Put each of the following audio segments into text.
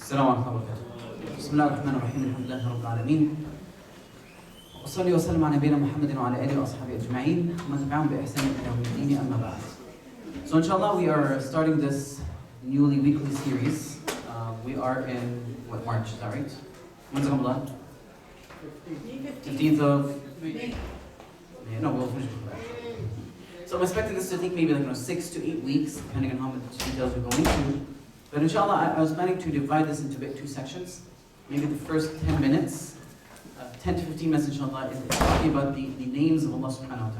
السلام عليكم ورحمة الله وبركاته. بسم الله الرحمن الرحيم. الحمد لله رب العالمين. وصلي وسلم على نبينا محمد وعلى آله وأصحابه أجمعين ومن تبعهم بإحسان إلى يوم الدين أما بعد. So inshallah we are starting this newly weekly series. We are in March, is that right? When's it Ramadan? 15th of May. No, we'll finish before that. So I'm expecting this to take maybe 6 to 8 weeks, depending on how much details we're going into. But inshallah, I was planning to divide this into two sections. Maybe the first 10 minutes, 10 to 15 minutes inshallah, is talking about the names of Allah subhanahu wa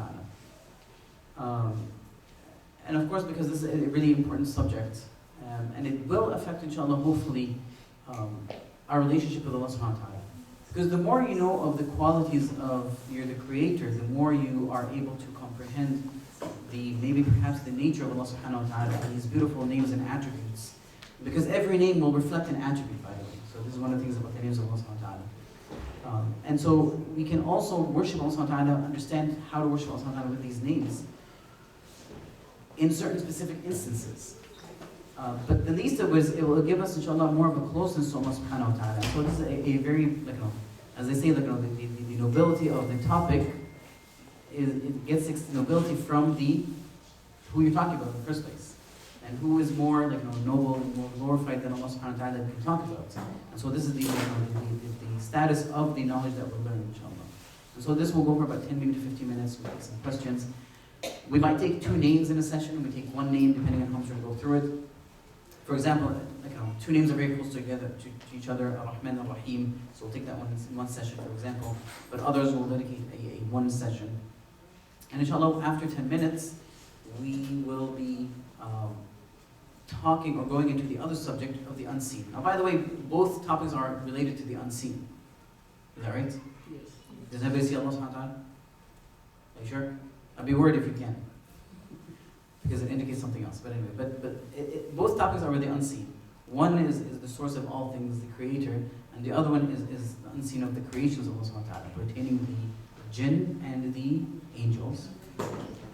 ta'ala. And of course, because this is a really important subject, and it will affect inshallah, hopefully, our relationship with Allah subhanahu wa ta'ala. Because the more you know of the qualities of the Creator, the more you are able to comprehend maybe perhaps the nature of Allah subhanahu wa ta'ala and His beautiful names and attributes. Because every name will reflect an attribute, by the way. So this is one of the things about the names of Allah subhanahu wa ta'ala. And so we can also worship Allah subhanahu wa ta'ala, understand how to worship Allah subhanahu wa ta'ala with these names in certain specific instances. But the least of which, it will give us, inshallah, more of a closeness to Allah subhanahu wa ta'ala. So this is a very, as they say, the nobility of the topic, it gets its nobility from who you're talking about in the first place. And who is more noble and more glorified than Allah subhanahu wa ta'ala that we can talk about. And so this is the status of the knowledge that we're learning, inshallah. And so this will go for about 10 maybe to 15 minutes. We'll take some questions. We might take two names in a session. We take one name depending on how much we're going to go through it. For example, two names are very close together to each other, Ar-Rahman and Ar-Rahim. So we'll take that one in one session, for example. But others will dedicate a one session. And inshallah, after 10 minutes, we will be talking or going into the other subject of the unseen. Now, by the way, both topics are related to the unseen. Is that right? Yes. Does everybody see Allah subhanahu wa ta'ala? Are you sure? I'll be worried if you can, because it indicates something else. But anyway, both topics are really unseen. One is the source of all things, the Creator, and the other one is the unseen of the creations of Allah subhanahu wa ta'ala, pertaining the jinn and the angels.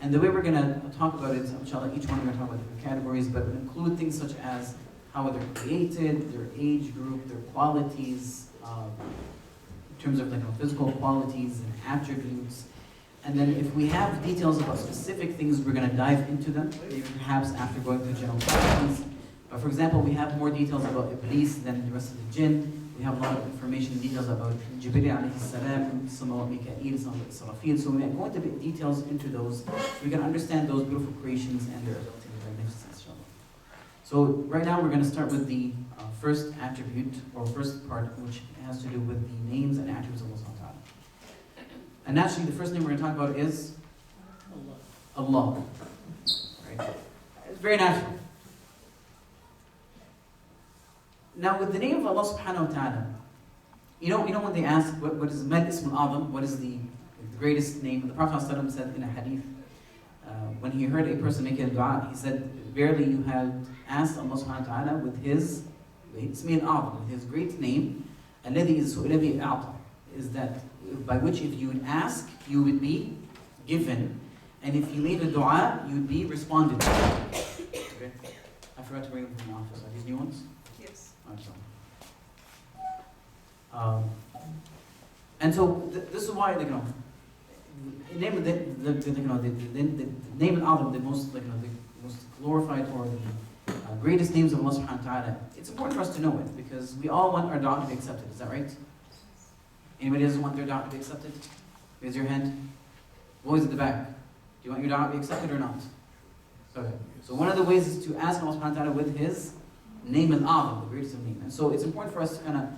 And the way we're going to talk about it, inshallah, each one we're going to talk about different categories, but include things such as how they're created, their age group, their qualities, in terms of physical qualities and attributes. And then if we have details about specific things, we're going to dive into them, maybe perhaps after going through general questions. For example, we have more details about Iblis than the rest of the jinn. We have a lot of information and details about Jibreel alayhi salam, some about Mika'il, some about Israfil. So we're going to get details into those so we can understand those beautiful creations and their resulting magnificence, inshallah. So right now we're going to start with the first attribute, or first part, which has to do with the names and attributes of Allah subhanahu wa ta'ala. And naturally, the first name we're going to talk about is Allah. Right? It's very natural. Now, with the name of Allah subhanahu wa ta'ala, you know when they ask what is Mal Ism al-Azam, what is the greatest name? The Prophet ﷺ said in a hadith, when he heard a person make a dua, he said, verily you have asked Allah subhanahu wa ta'ala with his Ism al-Azam, with his great name, الذي إذ سئل به أعطى, is that by which if you would ask, you would be given, and if you made a dua, you would be responded to. Okay? I forgot to bring them from the office. Are these new ones? Yes. And so this is why the name of the name al-Azam, the most most glorified or the greatest names of Allah subhanahu wa ta'ala. It's important for us to know it because we all want our dua to be accepted. Is that right? Anybody doesn't want their dua to be accepted? Raise your hand. Boys at the back. Do you want your dua to be accepted or not? Okay. So one of the ways is to ask Allah subhanahu wa ta'ala with His name al-Azam, the greatest of names. And so it's important for us to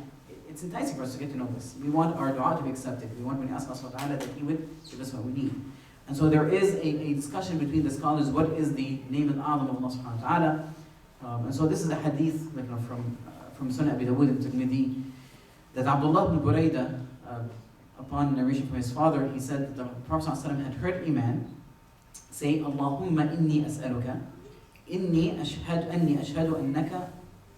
it's enticing for us to get to know this. We want our dua to be accepted. We want when we ask Allah subhanahu wa ta'ala that He would give us what we need. And so there is a discussion between the scholars, what is the name al-Azam of Allah subhanahu wa ta'ala. And so this is a hadith from Sunan Abi Dawud and Tirmidhi, that Abdullah ibn Burayda, upon narration from his father, he said that the Prophet ﷺ had heard a man say, Allahumma inni as'aluka, inni ashhadu annaka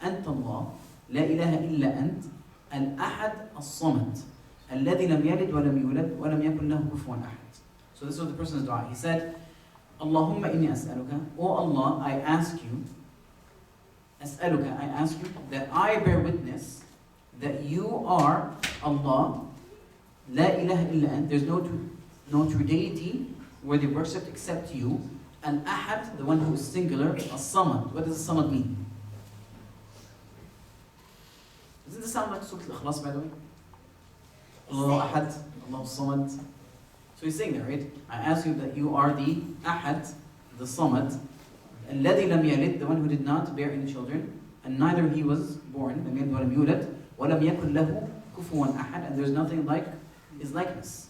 anta Allah, la ilaha illa ant, al-ahad as-samad, alladhi lam yalid wa lam yulad wa lam yakun lahu kufuwan ahad. So this was the person's dua. He said, Allahumma inni as'aluka, O Allah, I ask you, أسألك, I ask you, that I bear witness that you are Allah, La ilaha illa ant, there's no true deity worthy of worship except you, Al-Ahad, the one who is singular, As-Samad. What does As-Samad mean? Doesn't this sound like Surah Al-Ikhlas, by the way? Allah Ahad, Allah Samad. So he's saying there, right? I ask you that you are the Ahad, the Samad, الذي لم يلد, the one who did not bear any children, and neither he was born, لم يلد ولم يولد, ولم يكن له كفوا أحد, and there's nothing like his likeness.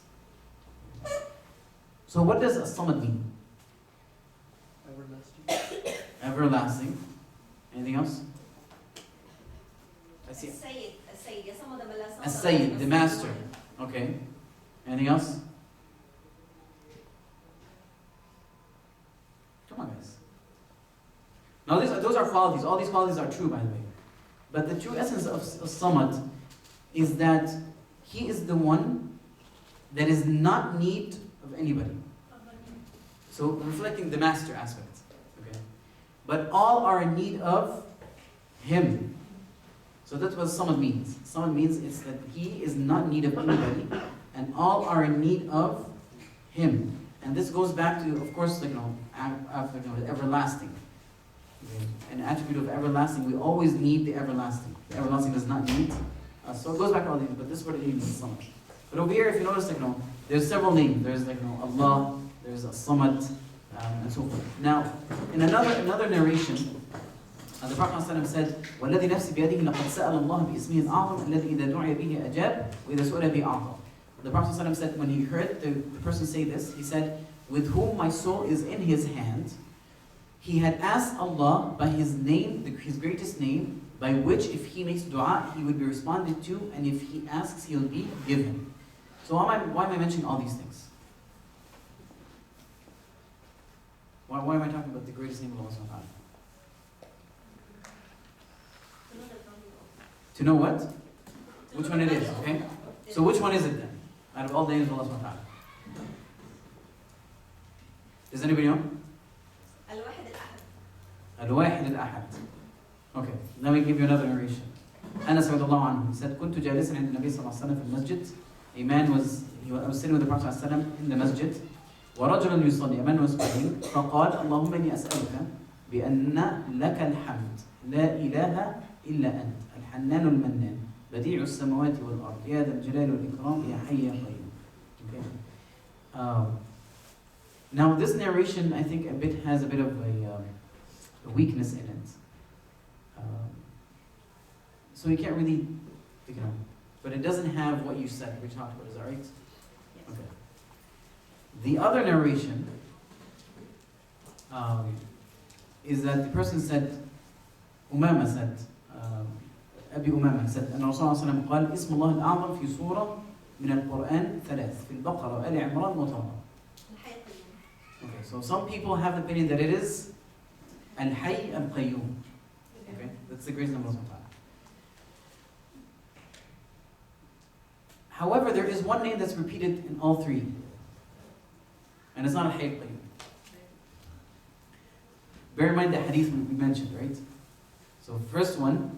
So what does As-Samad mean? Everlasting. Everlasting. Anything else? I see. As-Sayyid, the master. Okay. Anything else? Come on, guys. Now, those are qualities. All these qualities are true, by the way. But the true essence of Samad is that he is the one that is not in need of anybody. So, reflecting the master aspect. Okay. But all are in need of him. So that's what Samad means. Samad means it's that he is not in need of anybody, and all are in need of him. And this goes back to, of course, after the everlasting. Okay. An attribute of everlasting, we always need the everlasting. The everlasting does not need. So it goes back to all these, but this is what it means in Samad. But over here, if you notice, there's several names. There's Allah, there's Samad, and so forth. Now, in another narration, the Prophet ﷺ said, وَالَّذِي نَفْسِ بِيَدِهِ لَقَدْ سَأَلَ اللَّهُ بِإِسْمِهِ الْأَعْظَمِ الَّذِي إِذَا دُعِيَ بِهِ أَجَابَ وَإِذَا سُئِلَ بِهِ أَعْطَى. The Prophet ﷺ said, when he heard the person say this, he said, with whom my soul is in his hand, he had asked Allah by his name, his greatest name, by which if he makes dua, he would be responded to, and if he asks, he'll be given. So why am I mentioning all these things? Why am I talking about the greatest name of Allah subhanahu wa ta'ala? To know what? Which one it is, okay? So which one is it then? Out of all the names of Allah subhanahu wa ta'ala. Does anybody know? Al-Wahid al-Ahad. Okay, let me give you another narration. Anas radiallahu anhu, he said, كنت جالسا عند النبي صلى الله عليه وسلم في المسجد. A man was sitting with the Prophet صلى الله عليه وسلم in the masjid. ورجل يصلي, a man was praying. فقال اللهم إني أسألك بأن لك الحمد لا إله إلا أنت الحنان المنان بديع السماوات والأرض يا ذا الجلال والإكرام يا حي يا قيوم. Okay. Now this narration, I think, has a bit of a weakness in it. So you can't really, but it doesn't have what you said. We talked about. Is that right? Yes. Okay. The other narration is that the person said, Umama said, Abi Umama said, أن الرسول صلى الله عليه وسلم قال اسم الله الأعظم في سورة من القرآن ثلاث في البقرة وآل عمران وطه. Okay, so some people have the opinion that it is Al-Hayy Al-Qayyum. Okay, that's the greatest name of Allah. However, there is one name that's repeated in all three. And it's not Al-Hayy Al-Qayyum. Bear in mind the hadith we mentioned, right? So first one,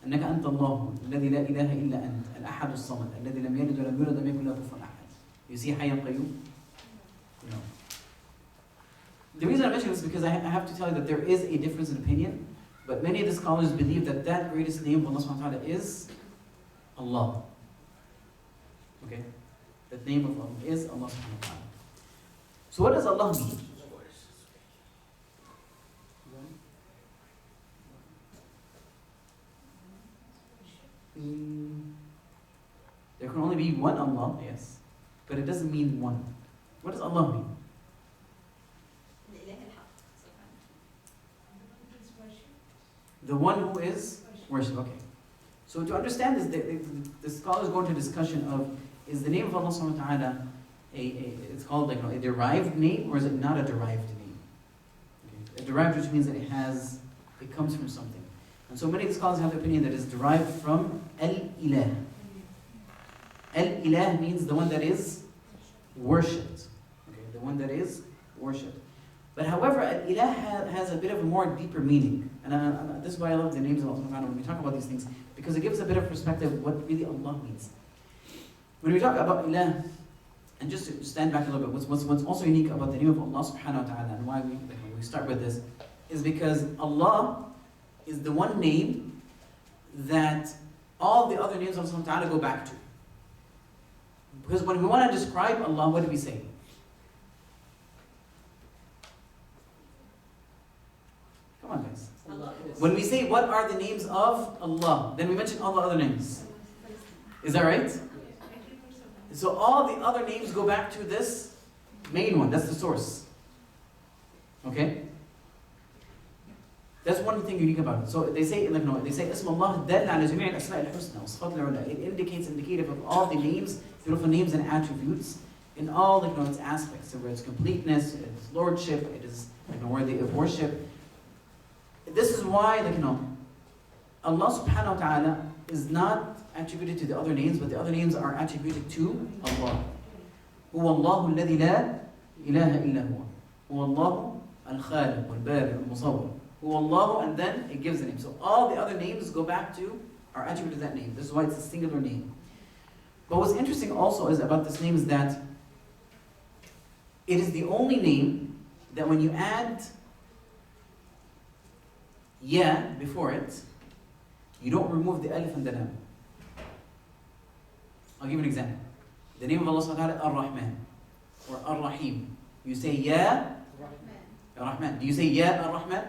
أنك أنت الله الذي لا إله إلا أنت الأحد الصمد الذي لم يلد ولم يولد ولم يكن له كفوا أحد. You see Hayy Al-Qayyum? No. The reason I mention this is because I have to tell you that there is a difference in opinion, but many of the scholars believe that that greatest name of Allah subhanahu wa ta'ala is Allah. Okay? The name of Allah is Allah subhanahu wa ta'ala. So what does Allah mean? There can only be one Allah, yes, but it doesn't mean one. What does Allah mean? The one who is worship. Okay. So to understand this, the scholars go into discussion of, is the name of Allah subhanahu wa ta'ala it's called a derived name, or is it not a derived name? Okay. A derived, which means that it comes from something. And so many of the scholars have the opinion that it's derived from Al-Ilah. Al-Ilah means the one that is worshipped. Okay, the one that is worshipped. But however, ilah has a bit of a more deeper meaning. And this is why I love the names of Allah subhanahu wa ta'ala when we talk about these things, because it gives a bit of perspective of what really Allah means. When we talk about ilah, and just to stand back a little bit, what's also unique about the name of Allah subhanahu wa ta'ala, and why we start with this, is because Allah is the one name that all the other names of Allah subhanahu wa ta'ala go back to. Because when we want to describe Allah, what do we say? Come on, guys. When we say what are the names of Allah, then we mention all the other names. Is that right? So all the other names go back to this main one. That's the source. Okay? That's one thing unique about it. So they say, Ism Allah dal ala jami' al-asma' al-husna wa sifat al-ula. It indicates indicative of all the names, beautiful names and attributes in all its aspects. So where its completeness, its lordship, it is worthy of worship. This is why Allah subhanahu wa ta'ala is not attributed to the other names, but the other names are attributed to Allah. هو الله الذي لا إله إلا هو. هو الله الخالق والبارئ والمصور. هو Allah, and then it gives the name. So all the other names go back to, are attributed to that name. This is why it's a singular name. But what's interesting also is about this name is that it is the only name that when you add ya before it, you don't remove the alif and the lam. I'll give you an example. The name of Allah subhanahu wa ta'ala, Ar-Rahman or Ar-Rahim. You say Ya Rahman. Do you say Ya Ar-Rahman?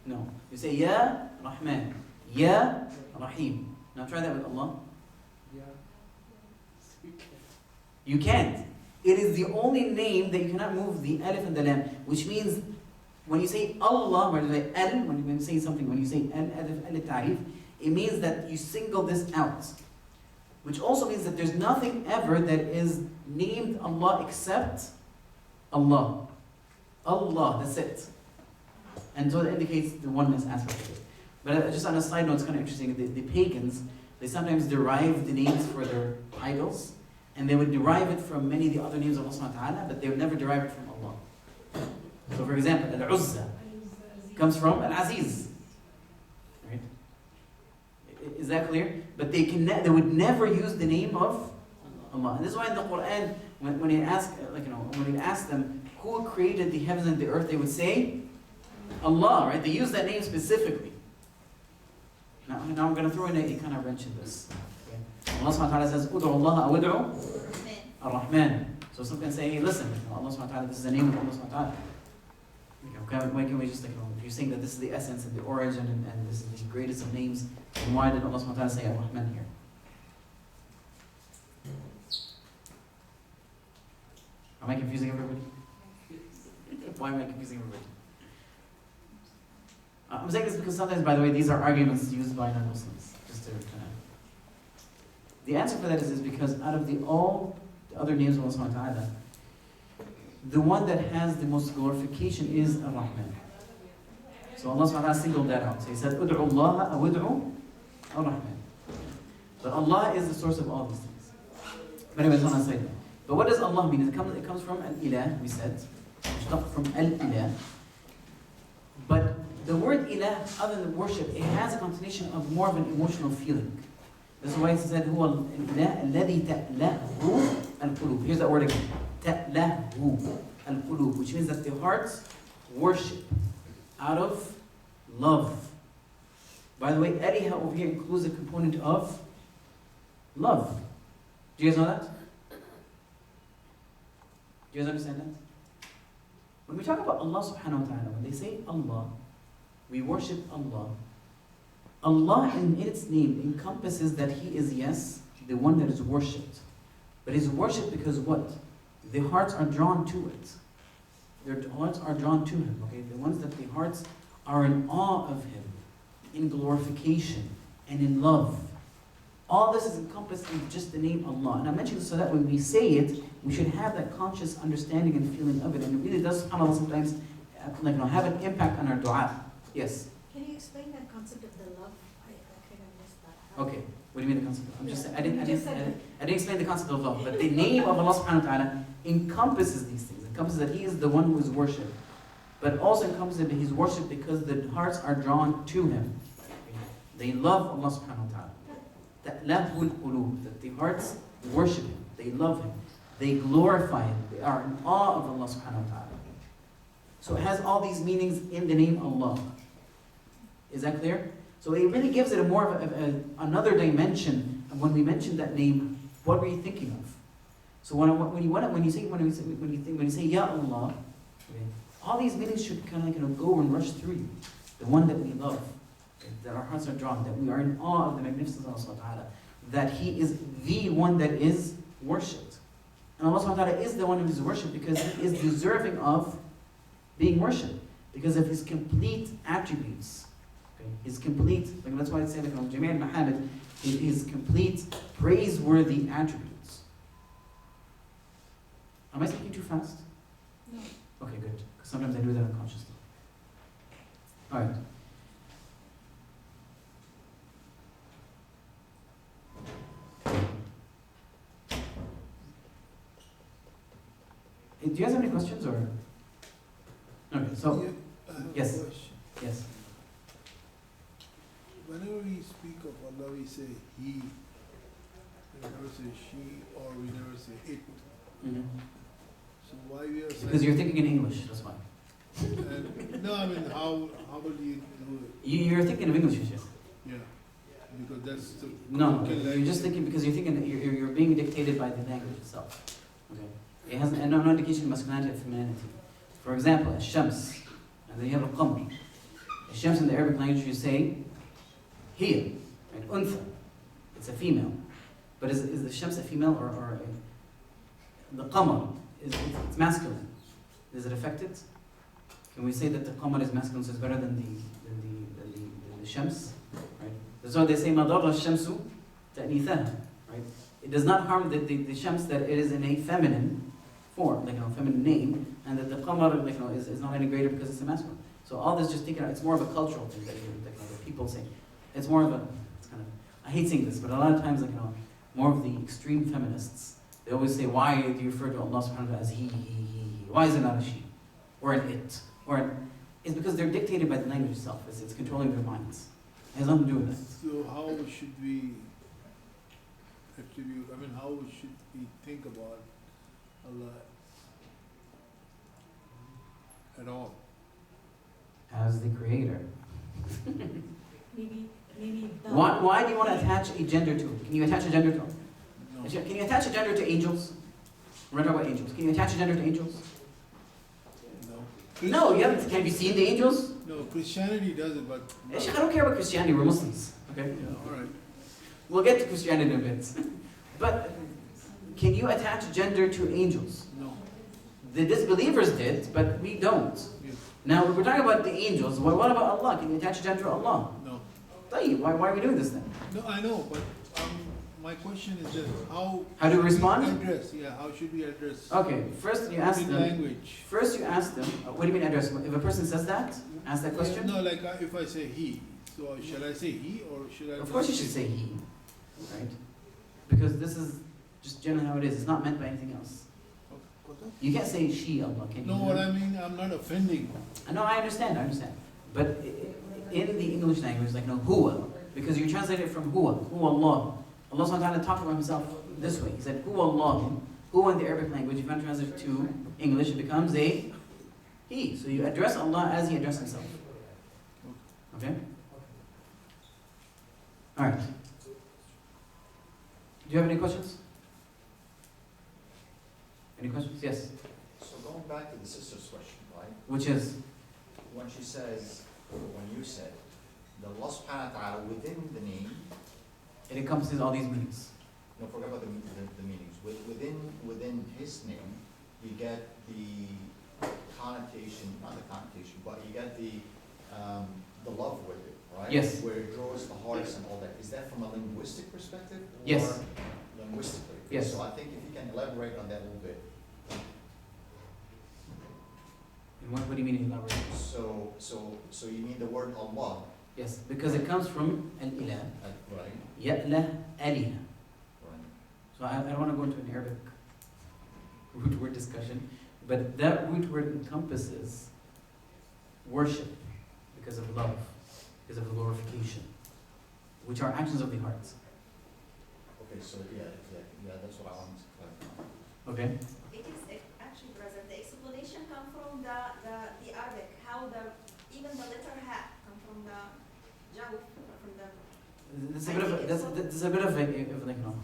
No. You say Ya Rahman. Ya Rahim. Now try that with Allah. You can't. It is the only name that you cannot move the alif and the lam, which means when you say Allah, when you say something, when you say al-ta'rif, it means that you single this out. Which also means that there's nothing ever that is named Allah except Allah. Allah, that's it. And so it indicates the oneness aspect of it. But just on a side note, it's kind of interesting, the pagans, they sometimes derive the names for their idols, and they would derive it from many of the other names of Allah subhanahu wa ta'ala, but they would never derive it from Allah. So for example, Al-Uzza comes from Al-Aziz. Right? Is that clear? But they would never use the name of Allah. And this is why in the Quran, when you ask, when you ask them who created the heavens and the earth, they would say Allah, right? They use that name specifically. Now I'm going to throw in a kind of wrench in this. Okay? Allah subhanahu wa ta'ala says, Ud'u Allah aw ud'u Ar-Rahman. So some can say, hey, listen, Allah subhanahu wa ta'ala, this is the name of Allah subhanahu wa ta'ala. Why can we just if you're saying that this is the essence and the origin and this is the greatest of names, then why did Allah subhanahu wa ta'ala say Ar-Rahman here? Am I confusing everybody? Why am I confusing everybody? I'm saying this because sometimes, by the way, these are arguments used by non-Muslims. Just to kind of... The answer for that is because out of all the other names of Allah subhanahu wa ta'ala, the one that has the most glorification is Ar-Rahman. So Allah subhanahu wa ta'ala singled that out. So He said, Ud'u Allah aw ud'u Ar-Rahman. But Allah is the source of all these things. But anyways, on side. But what does Allah mean? It comes from Al-Ilah, we said. Which comes from Al-Ilah. But the word Ilah, other than worship, it has a connotation of more of an emotional feeling. That's why He said, هو الإله الذي تأله القلوب. Here's that word again. تأله القلوب, which means that the hearts worship out of love. By the way, Ariha over here includes a component of love. Do you guys know that? Do you guys understand that? When we talk about Allah subhanahu wa ta'ala, when they say Allah, we worship Allah. Allah in its name encompasses that He is, yes, the one that is worshipped. But He's worshipped because what? The hearts are drawn to it. Their hearts are drawn to Him. Okay, the ones that the hearts are in awe of Him, in glorification, and in love. All this is encompassed in just the name Allah. And I mention this so that when we say it, we should have that conscious understanding and feeling of it. And it really does, subhanAllah, sometimes have an impact on our dua. Yes? Can you explain that concept of the love? I kind of missed that. Okay. What do you mean the concept? I'm just saying, I didn't explain the concept of love, but the name of Allah subhanahu wa ta'ala encompasses these things. It encompasses that He is the one who is worshipped. but also encompasses that he's worshipped because the hearts are drawn to him. They love Allah subhanahu wa ta'ala. That lahul qulub, that the hearts worship him, they love him, they glorify him, they are in awe of Allah subhanahu wa ta'ala. So it has all these meanings in the name Allah. Is that clear? So it really gives it a more of another dimension. And when we mention that name, what were you thinking of? So when you say Ya Allah, okay, all these meanings should kind of go and rush through you. The one that we love, okay, that our hearts are drawn, that we are in awe of the magnificence of Allah subhanahu wa ta'ala, that He is the one that is worshipped. And Allah subhanahu wa ta'ala is the one who is worshipped because He is deserving of being worshipped, because of His complete attributes. Okay? His complete, like that's why it says like Jami' al-Mahamid, His complete praiseworthy attributes. Am I speaking too fast? No. Okay, good. Because sometimes I do that unconsciously. Alright. Do you guys have any questions or? Okay, so I have yes. a question. Yes. Whenever we speak of Allah, we say He. We never say she, or we never say it. Mm-hmm. So why we are saying? Because you're thinking in English, that's why. No, I mean how will you do it? You're thinking of English, yes. Yeah, because that's the No, colloquial you're language. just thinking because you're thinking you're being dictated by the language itself. Okay, it has no indication of masculinity or femininity. For example, Shams, and then you have a Qamr. Shams in the Arabic language you say here, right? Untha, it's a female. But is the Shams a female or the Qamr it's masculine? Is it affected? Can we say that the Qamr is masculine, so it's better than the Shams? Right? That's why they say Madarra Shamsu Ta'nithaha. Right? It does not harm the Shams that it is in a feminine form, like a feminine name, and that the Qamar is not any greater because it's a masculine. So all this just thinking, it's more of a cultural thing that people say. It's more of a, it's kind of, I hate saying this, but a lot of times more of the extreme feminists, they always say, why do you refer to Allah subhanahu wa ta'ala as he? Why is it not a she? Or an it? It's because they're dictated by the language itself. It's controlling their minds. It has nothing to do with that. So how should we attribute? I mean, how should we think about Allah at all? As the creator. Maybe the. Why do you want to attach a gender to it? Can you attach a gender to it? No. Can you attach a gender to angels? We're going to talk about angels. Can you attach a gender to angels? No. No, you haven't. Have you seen the angels? No, Christianity does it, but. I don't care about Christianity. We're Muslims. Okay? Yeah, all right. We'll get to Christianity in a bit. But can you attach gender to angels? No. The disbelievers did, but we don't. Yes. Now, we're talking about the angels. What about Allah? Can you attach a gender to Allah? No. Why are we doing this then? No, I know, but my question is that how How do we should respond? address? Yeah, how should we address? Okay, first you ask in them. language. First you ask them, what do you mean address? If a person says that, ask that question? No, like if I say he, so shall I say he or should I? Of course you should say he, right? Because this is just generally how it is. It's not meant by anything else. Okay. You can't say she, Allah, can you? No, what I mean, I'm not offending. No, I understand. But in the English language, like no, huwa, because you translate it from huwa Allah. Allah subhanahu wa ta'ala talked about himself this way. He said, huwa Allah. Huwa in the Arabic language, if you want to translate it to English, it becomes a he. So you address Allah as he addressed himself. Okay? Alright. Do you have any questions? Any questions? Yes. So going back to the sister's question, right? Which is? When she says, or when you said, the Allah subhanahu wa ta'ala within the name, It encompasses all these meanings. no, forget about the meanings. Within his name, you get the connotation, not the connotation, but you get the love with it, right? Yes. Where it draws the hearts and all that. Is that from a linguistic perspective? Yes. Or linguistically? Yes. So I think if you can elaborate on that a little bit. And what do you mean elaborate? So you mean the word Allah, Yes, because it comes from al-ilah. right? Ya'lah aliha. Right. So I don't want to go into an Arabic root word discussion, but that root word encompasses worship, because of love, because of glorification, which are actions of the heart. Okay, so yeah, that's what I wanted to clarify. Okay? It is actually, brother, the explanation come from the Arabic, how even the letter ha come from the jawf, from the, There's a bit of there's a bit of like no.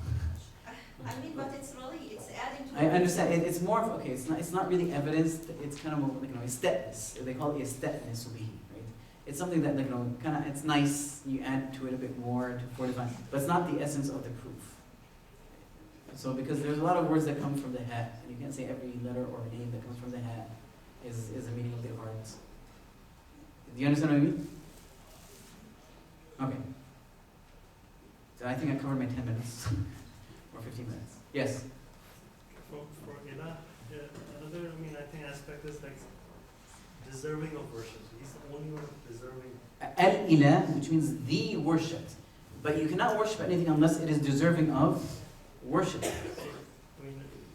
I mean, but it's really, it's adding to. I understand. It's more of okay. It's not really evidence. It's kind of like aesthetics. They call it aesthetics right? It's something that kind of it's nice. You add to it a bit more to fortify, but it's not the essence of the proof. So because there's a lot of words that come from the hat, and you can't say every letter or name that comes from the hat is the meaning of the heart. Do you understand what I mean? Okay. So I think I covered my 10 minutes. Or 15 minutes. Yes? For Ilah, another, I think aspect is like deserving of worship. He's the only one deserving. Al-Ilah, which means the worshipped. But you cannot worship anything unless it is deserving of worship.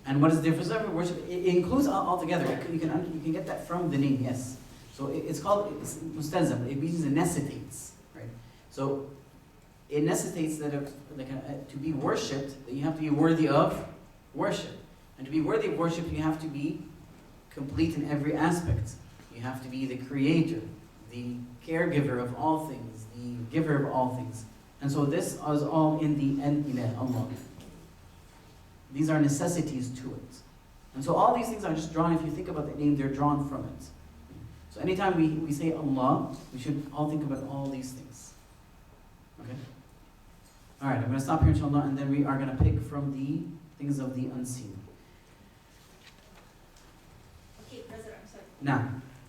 And what is deserving of worship? It includes altogether. You can get that from the name, yes. So it's called mustazam. It means it necessitates, right? So it necessitates that to be worshipped, that you have to be worthy of worship. And to be worthy of worship, you have to be complete in every aspect. You have to be the creator, the caregiver of all things, the giver of all things. And so this is all in the Al-Ilah, Allah. These are necessities to it. And so all these things are just drawn, if you think about the name, they're drawn from it. So anytime we say Allah, we should all think about all these things. Okay? Alright, I'm going to stop here inshallah, and then we are going to pick from the things of the unseen. Okay, brother, I'm sorry. Now,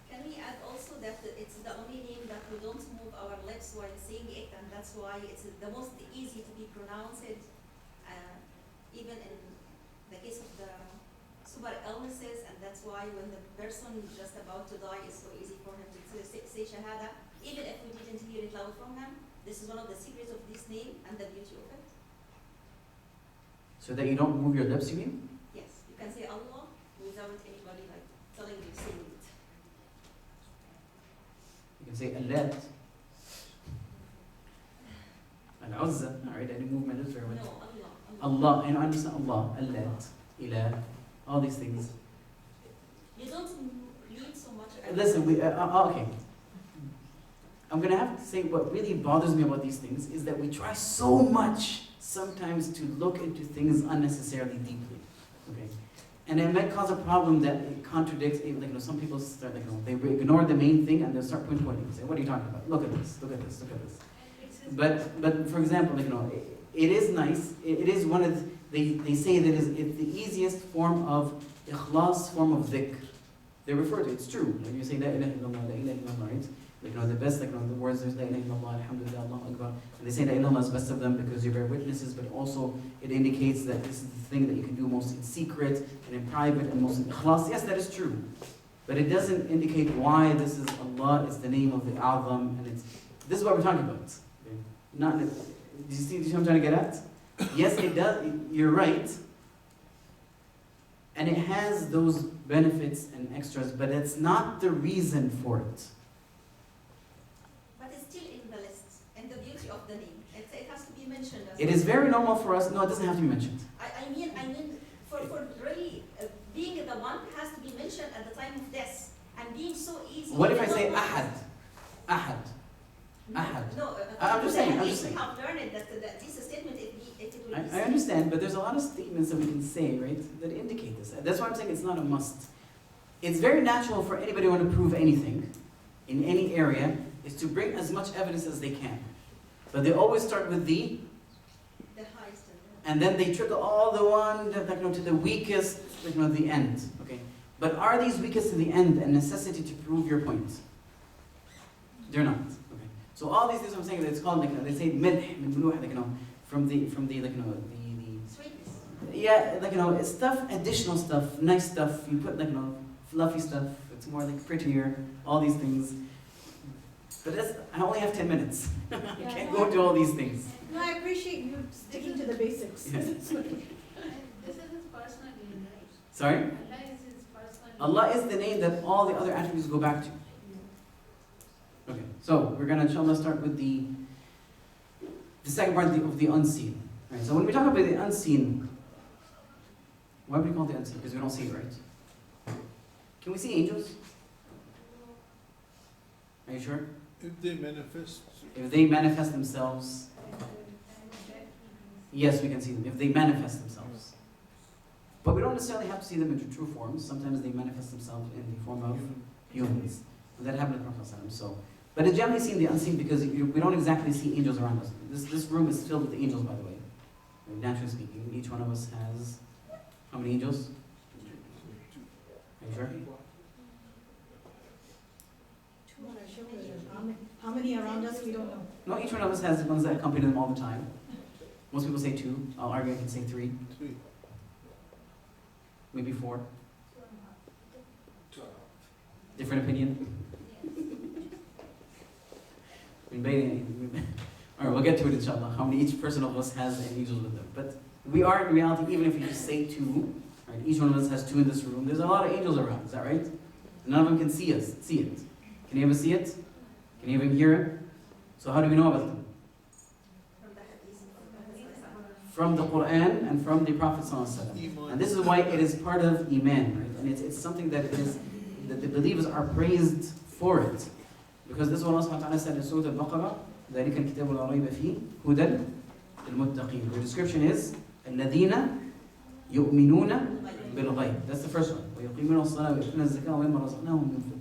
Can we add also that it's the only name that we don't move our lips while saying it, and that's why it's the most easy to be pronounced, even in the case of the super illnesses, and that's why when the person is just about to die, it's so easy for him to say shahada, even if we didn't hear it loud from him. This is one of the secrets of this name and the beauty of it. so that you don't move your lips, you mean? Yes, you can say Allah without anybody like telling you saying it. You can say Allat. Al-Uzza. Alright, I didn't move my lips very much. No, Allah. Allah, and I understand Allah, Allat, Ilah, all these things. You don't need so much. Listen, okay. I'm going to have to say what really bothers me about these things is that we try so much sometimes to look into things unnecessarily deeply. Okay? And it might cause a problem that it contradicts, some people start, they ignore the main thing and they'll start pinpointing. Say, what are you talking about? Look at this, look at this, look at this. But for example, it is nice, it is one of they say that it's the easiest form of ikhlas, form of dhikr. They refer to it, it's true. When you say la ilaha illallah, la ilaha illallah, right? The best, the words, there's la ilaha illallah, alhamdulillah, Allahu Akbar. And they say la ilaha illallah is best of them because you bear witnesses, but also it indicates that this is the thing that you can do most in secret and in private and most in ikhlas. Yes, that is true. But it doesn't indicate why this is Allah, it's the name of the A'zam, and this is what we're talking about. Okay? Do you see what I'm trying to get at? Yes, it does, you're right. And it has those benefits and extras, but it's not the reason for it. But it's still in the list, and the beauty of the name. It has to be mentioned. It is very normal for us. No, it doesn't have to be mentioned. I mean, for really being the one has to be mentioned at the time of death, and being so easy. What if I say ahad? Ahad. Ahad. No, I'm just saying. We have learned that this statement, it will be. I understand, but there's a lot of statements that we can say, right, that indicate this. That's why I'm saying it's not a must. It's very natural for anybody who want to prove anything in any area is to bring as much evidence as they can. But they always start with the highest. and then they trickle all the one to the weakest, the end. Okay. But are these weakest to the end a necessity to prove your point? They're not. Okay. So all these things I'm saying that it's called they say midh, from the Sweetness. yeah, stuff, additional stuff, nice stuff. You put fluffy stuff. It's more prettier. All these things. But I only have 10 minutes. I can't go into all these things. No, I appreciate you sticking to the basics. Yes. This is his personal name, right? Sorry? Allah is his personal name. Allah is the name that all the other attributes go back to. Okay, so we're gonna inshallah start with the second part of the unseen. Right, so when we talk about the unseen, why would we call it the unseen? Because we don't see it, right? Can we see angels? Are you sure? If they manifest, If they manifest themselves, yes, we can see them. If they manifest themselves. But we don't necessarily have to see them in true forms. Sometimes they manifest themselves in the form of humans. And that happened to the Prophet ﷺ. So, but it's generally seen the unseen because we don't exactly see angels around us. This room is filled with angels, by the way. Naturally speaking, each one of us has how many angels? Are you sure? How many around us, we don't know. No, each one of us has ones that accompany them all the time. Most people say 2. I'll argue I can say 3, 3. maybe 4. Different opinion? Alright, we'll get to it inshallah, how many each person of us has an angel with them. But we are in reality, even if you just say 2, right, each one of us has 2 in this room, there's a lot of angels around, is that right? None of them can see it. Can you ever see it? Can you even hear it? So how do we know about them? From the Quran and from the Prophet ﷺ. And this is why it is part of Iman, right? And it's something that that the believers are praised for it. Because this is what Allah subhanahu wa ta'ala said in Surah Al-Baqarah, ذَلِكَ الْكِتَابُ لَا رَيْبَ فِيهِ هُدًى لِلْمُتَّقِينَ. The description is الَّذِينَ يُؤْمِنُونَ بِالْغَيْبِ. That's the first one. وَيُقِيمُونَ الصَّلَاةَ وَيُؤْتُونَ الزَّكَاةَ وَمِمَّا رَزَقْنَاهُمْ يُنْفِقُونَ.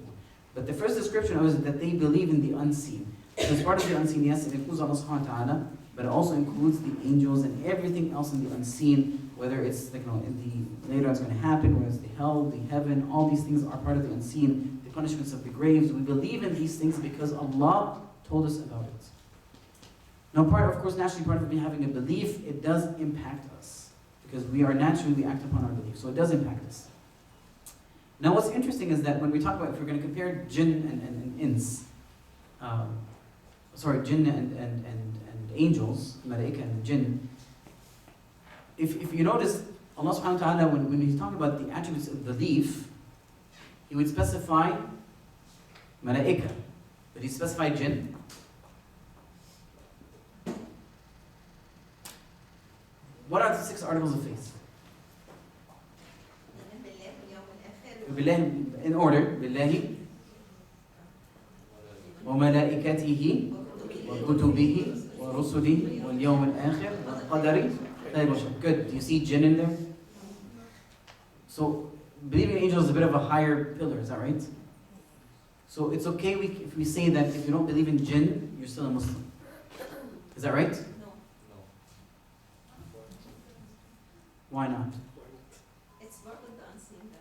But the first description was that they believe in the unseen. As part of the unseen, yes, it includes Allah subhanahu wa ta'ala, but it also includes the angels and everything else in the unseen, whether it's like, in the later it's going to happen, whether it's the hell, the heaven, all these things are part of the unseen, the punishments of the graves. We believe in these things because Allah told us about it. Now, of course, naturally, part of having a belief, it does impact us because we act upon our belief, so it does impact us. Now, what's interesting is that when we talk about, if we're going to compare jinn and ins, jinn and angels, malaika and jinn, if you notice, Allah subhanahu wa ta'ala, when he's talking about the attributes of belief, he would specify malaika, but he specified jinn. What are the 6 articles of faith? In order, بالله وملائكته وكتبه ورسله واليوم الآخر والقدر خير وشر. Good. Do you see jinn in there? So, believing in angels is a bit of a higher pillar, is that right? So it's okay if we say that if you don't believe in jinn, you're still a Muslim. Is that right? No. Why not? It's part of the unseen that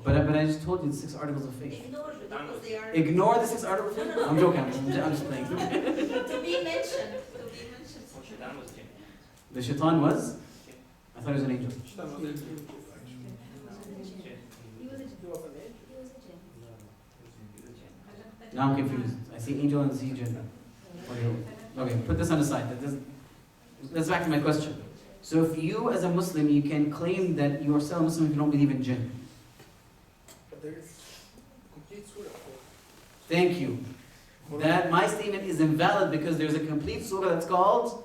But I just told you the 6 articles of faith. ignore because they are Ignore the 6 articles of faith? No. I'm joking, I'm just playing. to be mentioned. The shaitan was? I thought he was an angel. Now I'm confused. I see angel and see jinn. Okay, put this on the side. That's back to my question. So if you as a Muslim, you can claim that you are still a Muslim if you don't believe in jinn. But there is complete surah. Thank you. That my statement is invalid because there's a complete surah that's called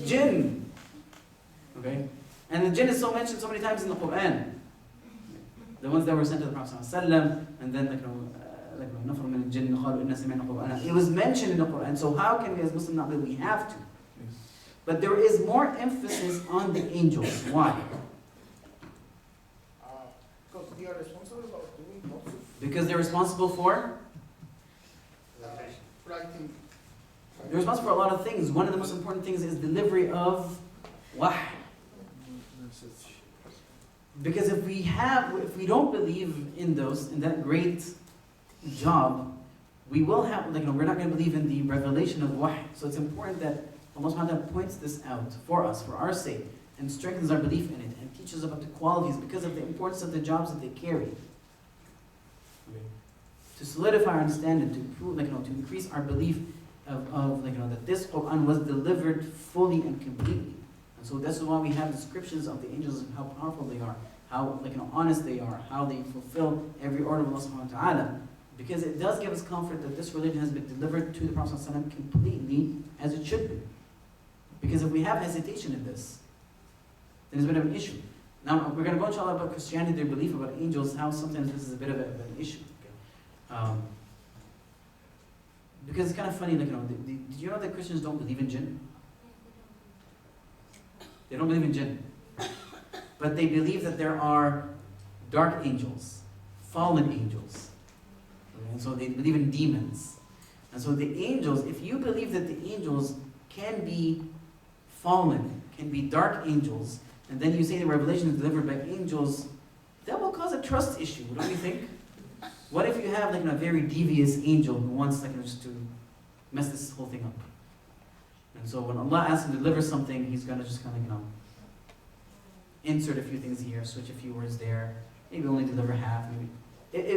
jinn. Okay? And the jinn is so mentioned so many times in the Quran. The ones that were sent to the Prophet ﷺ, and then it was mentioned in the Quran. So how can we as Muslims not believe? We have to. But there is more emphasis on the angels. Why? Because they are responsible about doing lots of Because they're responsible for? writing. They're responsible for a lot of things. One of the most important things is delivery of wahy. Because if we don't believe in that great job, we will have, we're not going to believe in the revelation of wahy. So it's important that Allah subhanahu wa ta'ala points this out for us, for our sake, and strengthens our belief in it, and teaches about the qualities because of the importance of the jobs that they carry. To solidify our understanding, to prove, to increase our belief of that this Quran was delivered fully and completely. And so this is why we have descriptions of the angels and how powerful they are, how honest they are, how they fulfill every order of Allah subhanahu wa ta'ala. Because it does give us comfort that this religion has been delivered to the Prophet ﷺ completely as it should be. Because if we have hesitation in this, then it's a bit of an issue. Now, we're going to go inshallah about Christianity, their belief about angels, how sometimes this is a bit of an issue. Because it's kind of funny, like, did you know that Christians don't believe in jinn? They don't believe in jinn. But they believe that there are dark angels, fallen angels. Okay? And so they believe in demons. And so the angels, if you believe that the angels can be fallen, can be dark angels, and then you say the revelation is delivered by angels, that will cause a trust issue, don't you think? What if you have like a very devious angel who wants just to mess this whole thing up? And so when Allah asks him to deliver something, he's going to just kind of insert a few things here, switch a few words there, maybe only deliver half. Maybe.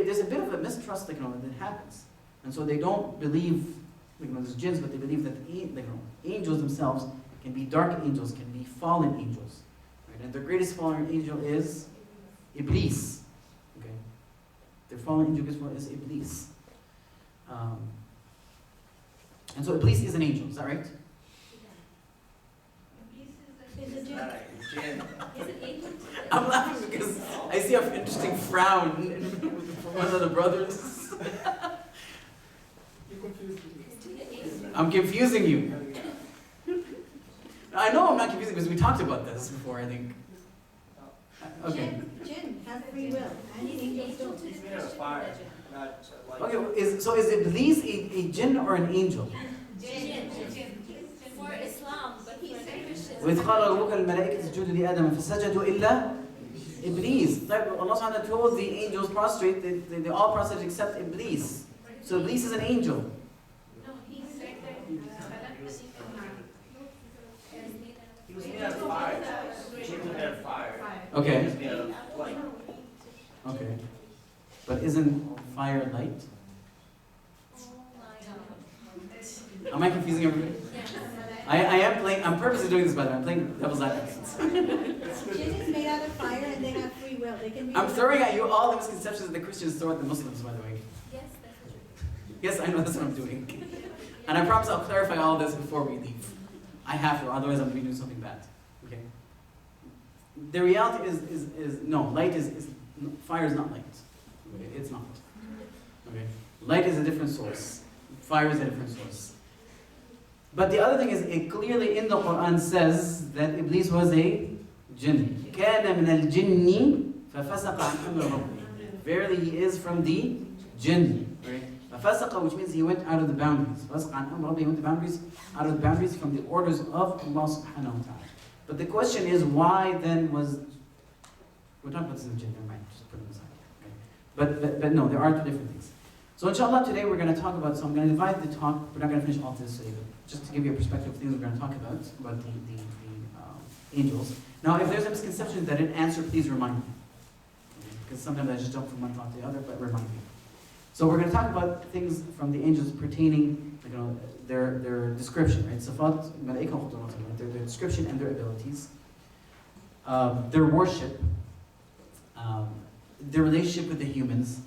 There's a bit of a mistrust that happens. And so they don't believe, there's jinns, but they believe that angels themselves can be dark angels, can be fallen angels. Right? And the greatest fallen angel is Iblis. Okay? The fallen angel is Iblis. And so Iblis is an angel, is that right? Is it Jinn. I'm laughing because I see an interesting frown from one of the brothers. I'm confusing you. I know I'm not confusing because we talked about this before, I think. Okay. Jinn have free will, and angels don't. He's made of fire, not like. Okay, so is Iblis a jinn or an angel? Jinn. For Islam, but he's a Christian. وإذ قال ربك الملائكة اسجدوا لآدم فسجدوا إلا إبليس. Allah subhanahu wa ta'ala told the angels prostrate, they all prostrate except Iblis. So Iblis is an angel. No, he said that He was made out of fire. Jinn was made out of fire. He Okay. was made out of light. Okay. But isn't fire light? Am I confusing everybody? I am playing, I'm purposely doing this by the way, I'm playing devil's advocate. Jinn is made out of fire and they have free will. They can be. I'm throwing at you all the misconceptions that the Christians throw at the Muslims, by the way. Yes, that's true. Yes, I know that's what I'm doing. And I promise I'll clarify all this before we leave. I have to, otherwise I'm going to be doing something bad. Okay? The reality is no, light is fire is not light. Okay? It's not. Okay? Light is a different source. Fire is a different source. But the other thing is, it clearly in the Quran says that Iblis was a jinn. كَانَ مِنَ الْجِنِّ فَفَسَقَ عَنْ أَمْرِ رَبِّهِ. Verily he is from the jinn. Right? فَفَسَقَ, which means he went out of the boundaries. فَفَسَقَ عَنْ أَمْرِ رَبِّهِ, he went out of the boundaries from the orders of Allah subhanahu wa ta'ala. But the question is, why then was... We're talking about this in the jinn, never mind, just put it aside. Okay? But no, there are two different things. So inshallah today we're going to talk about, so I'm going to divide the talk, we're not going to finish all this today, but just to give you a perspective of things we're going to talk about the angels. Now if there's a misconception that I didn't answer, please remind me. Okay? Because sometimes I just jump from one thought to the other, but remind me. So we're going to talk about things from the angels pertaining, their description, right? Sifat, malaika, their description and their abilities, their worship, their relationship with the humans,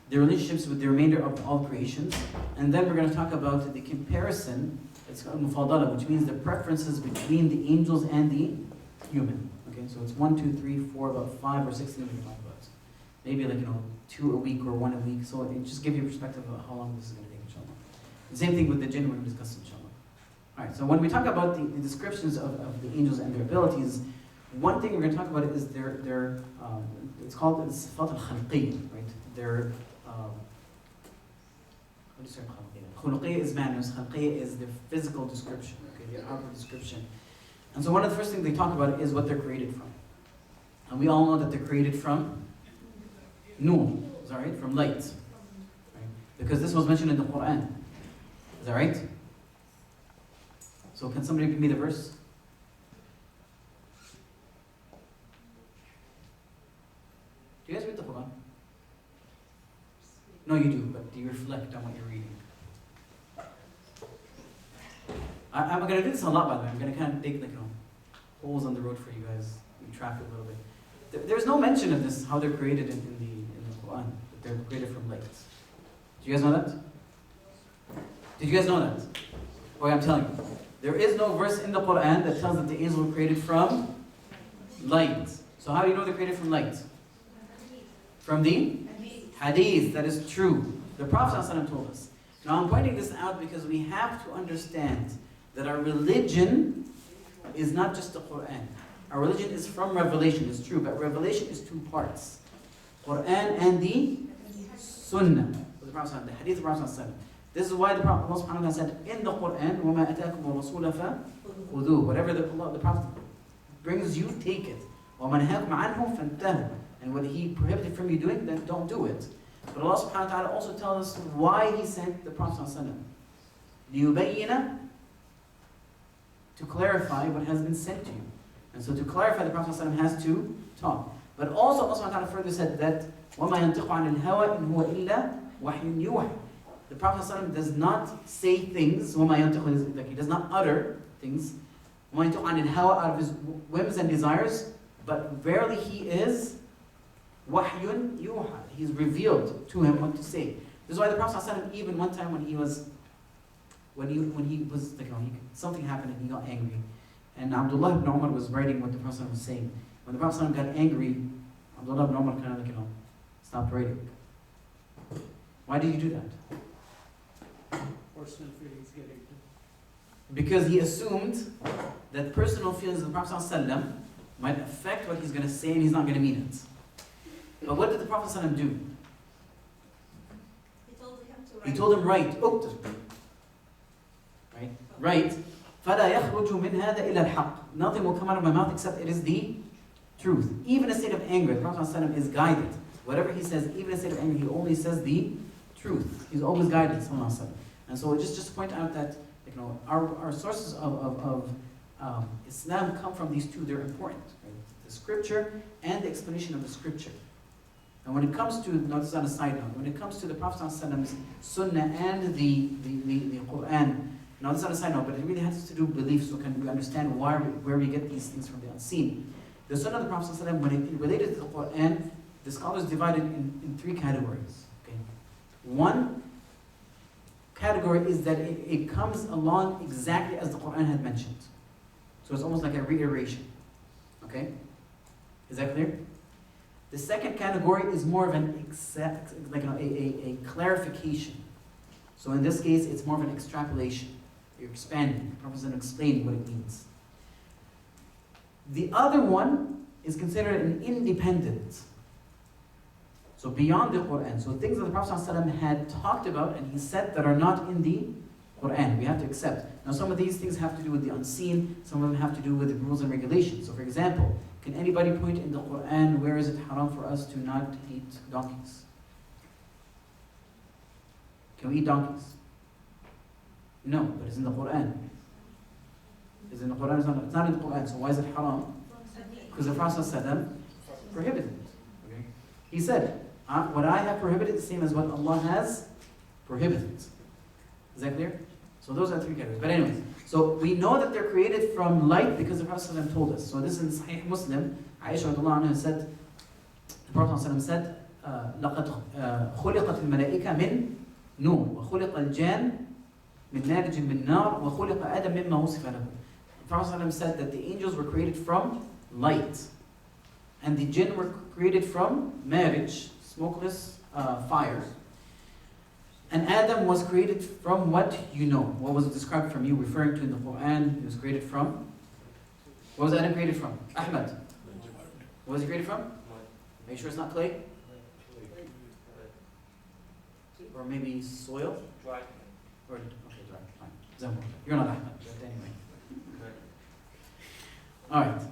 their relationships with the remainder of all creations, and then we're going to talk about the comparison, it's called mufadala, which means the preferences between the angels and the human. Okay, so it's 1, 2, 3, 4, about 5 or 6 things we can talk about. Maybe 2 a week or 1 a week, so it just give you a perspective of how long this is going to take, inshallah. The same thing with the jinn we're going to discuss, inshallah. Alright, so when we talk about the descriptions of the angels and their abilities, one thing we're going to talk about is their it's called sifat al-khalqiyya, right? Their what do you say khuluqiyya is manners, khalqiyya is their physical description, okay, their outward description. And so one of the first things they talk about is what they're created from. And we all know that they're created from nur, is that right? From light. Right? Because this was mentioned in the Quran. Is that right? So can somebody give me the verse? Do you guys read the Quran? No, you do, but do you reflect on what you're reading? I'm going to do this a lot, by the way. I'm going to kind of dig holes on the road for you guys, and trap it a little bit. There's no mention of this, how they're created in the Quran, that they're created from light. Do Do you guys know that? Did you guys know that? Okay, I'm telling you. There is no verse in the Quran that tells that the angels were created from light. So how do you know they're created from light? From the hadith. That is true. The Prophet ﷺ told us. Now I'm pointing this out because we have to understand that our religion is not just the Quran. Our religion is from revelation, it's true, but revelation is two parts. Quran and the Sunnah. The Prophet ﷺ, the hadith of the Prophet ﷺ. This is why the Prophet Allah subhanahu wa ta'ala said in the Quran, وَمَا أَتَاكُمُ الرَّسُولَ فَخُذُوهُ. Whatever the Prophet brings you, take it. وَمَنْهَاكُمْ عَنْهُ فَانْتَهُ. And what he prohibited from you doing, then don't do it. But Allah subhanahu wa ta'ala also tells us why He sent the Prophet ﷺ. لِيُبَيِّنَ, to clarify what has been sent to you. And so to clarify, the Prophet ﷺ has to talk. But also Allah subhanahu wa ta'ala further said that وَمَا يَنْتِقُ عَنِ الْهَوَىٰ إِنْ هُوَ إِلَّا وَحْيٌ يُوحَىٰ. The Prophet ﷺ does not say things, وَمَا يَنْتِقُ, like he does not utter things, وَمَا يَنْتِقُ عَنِ الْهَوَىٰ, out of his whims and desires, but verily he is وَحْيٌ يُوحَىٰ. He's revealed to him what to say. This is why the Prophet ﷺ, even one time when he was like, something happened and he got angry. And Abdullah ibn Umar was writing what the Prophet ﷺ was saying. When the Prophet ﷺ got angry, Abdullah ibn Umar kind of stopped writing. Why did he do that? Personal feelings getting. Because he assumed that personal feelings of the Prophet ﷺ might affect what he's going to say and he's not going to mean it. But what did the Prophet ﷺ do? He told him to write. He told him, write. اكتب. Right? Write. فَلَا يَخْرُجُ مِنْ هَذَا إِلَّا الْحَقِّ. Nothing will come out of my mouth except it is the truth. Even a state of anger, the Prophet ﷺ is guided. Whatever he says, even a state of anger, he only says the truth. He's always guided. And so just to point out that our sources of Islam come from these two. They're important. Right? The scripture and the explanation of the scripture. And when it comes to, now this is on a side note, when it comes to the Prophet ﷺ's Sunnah and the Quran, now this is on a side note, but it really has to do with belief, so can we understand where we get these things from the unseen. The Sunnah of the Prophet ﷺ, when it related to the Quran, the scholars divided in three categories. Okay? One category is that it comes along exactly as the Quran had mentioned. So it's almost like a reiteration. Okay? Is that clear? The second category is more of an a clarification. So in this case, it's more of an extrapolation. You're expanding. The Prophet is explaining what it means. The other one is considered an independent. So beyond the Quran. So things that the Prophet ﷺ had talked about and he said that are not in the Quran. We have to accept. Now some of these things have to do with the unseen. Some of them have to do with the rules and regulations. So for example, can anybody point in the Quran where is it haram for us to not eat donkeys? Can we eat donkeys? No, but it's in the Quran. It's in the Quran, it's not in the Quran. So why is it haram? Because the Prophet ﷺ prohibited it. Okay? He said, what I have prohibited is the same as what Allah has prohibited. Is that clear? So those are three categories. But anyways, so we know that they're created from light because the Prophet ﷺ told us. So this is in Sahih Muslim. Aisha radiallahu anha said, the Prophet ﷺ said, لَقَدْ خُلِقَتِ الْمَلَائِكَ مِنْ نُورٍ وَخُلِقَ الْجَانِ مِنْ مَارِجٍ مِنْ نَارٍ وَخُلِقَ آدَمْ مِمَّا وُصِفَ لَهُ. The Prophet ﷺ said that the angels were created from light. And the jinn were created from marriage, smokeless fire. And Adam was created from what you know. What was described from you, referring to in the Quran, he was created from? What was Adam created from? Ahmad. What was he created from? Are you sure it's not clay? Or maybe soil? Dry. Or, okay, dry, fine. Zamrud. You're not Ahmad, but anyway. Alright.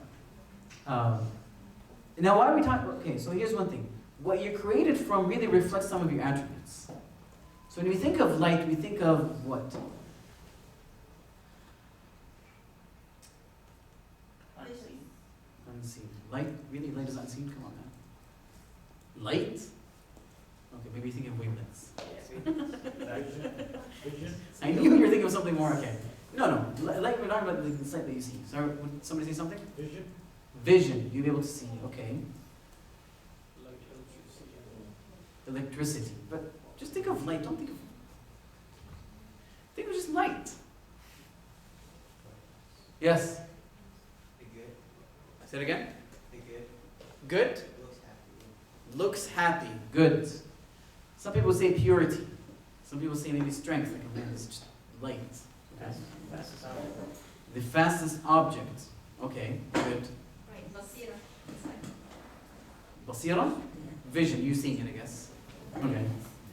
Now why are we talking, okay, so here's one thing. What you're created from really reflects some of your attributes. So when we think of light, we think of what? Unseen. Light? Really? Light is unseen? Come on, man. Light? Okay, maybe you're thinking of wavelengths. I knew you were thinking of something more, okay. No. Light, we're talking about the light that you see. Sorry, would somebody say something? Vision. Vision. You'll be able to see, okay. Electricity. But Just think of light, don't think of just light. Yes? The good, Say it again. the good, Good? looks happy. Looks happy. Good. Some people say purity. Some people say maybe strength. Like a man is just light. Okay. Fastest object. The fastest object. Okay, good. Right, basira. It's like Basira? Vision, you seeing it, I guess. Okay.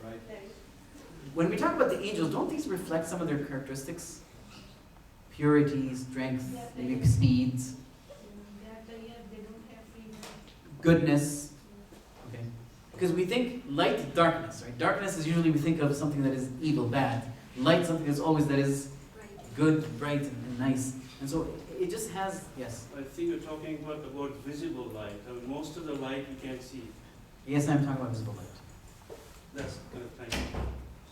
Right. very- When we talk about the angels, don't these reflect some of their characteristics? Purity, strength, maybe speed, goodness. Okay. Because we think light, darkness, right? Darkness is usually we think of something that is evil, bad. Light, something that's always that is Right. good, bright, and nice. And so it just has, yes. I think you're talking about the word visible light. I mean, most of the light you can't see. Yes, I'm talking about visible light. That's kind of thing.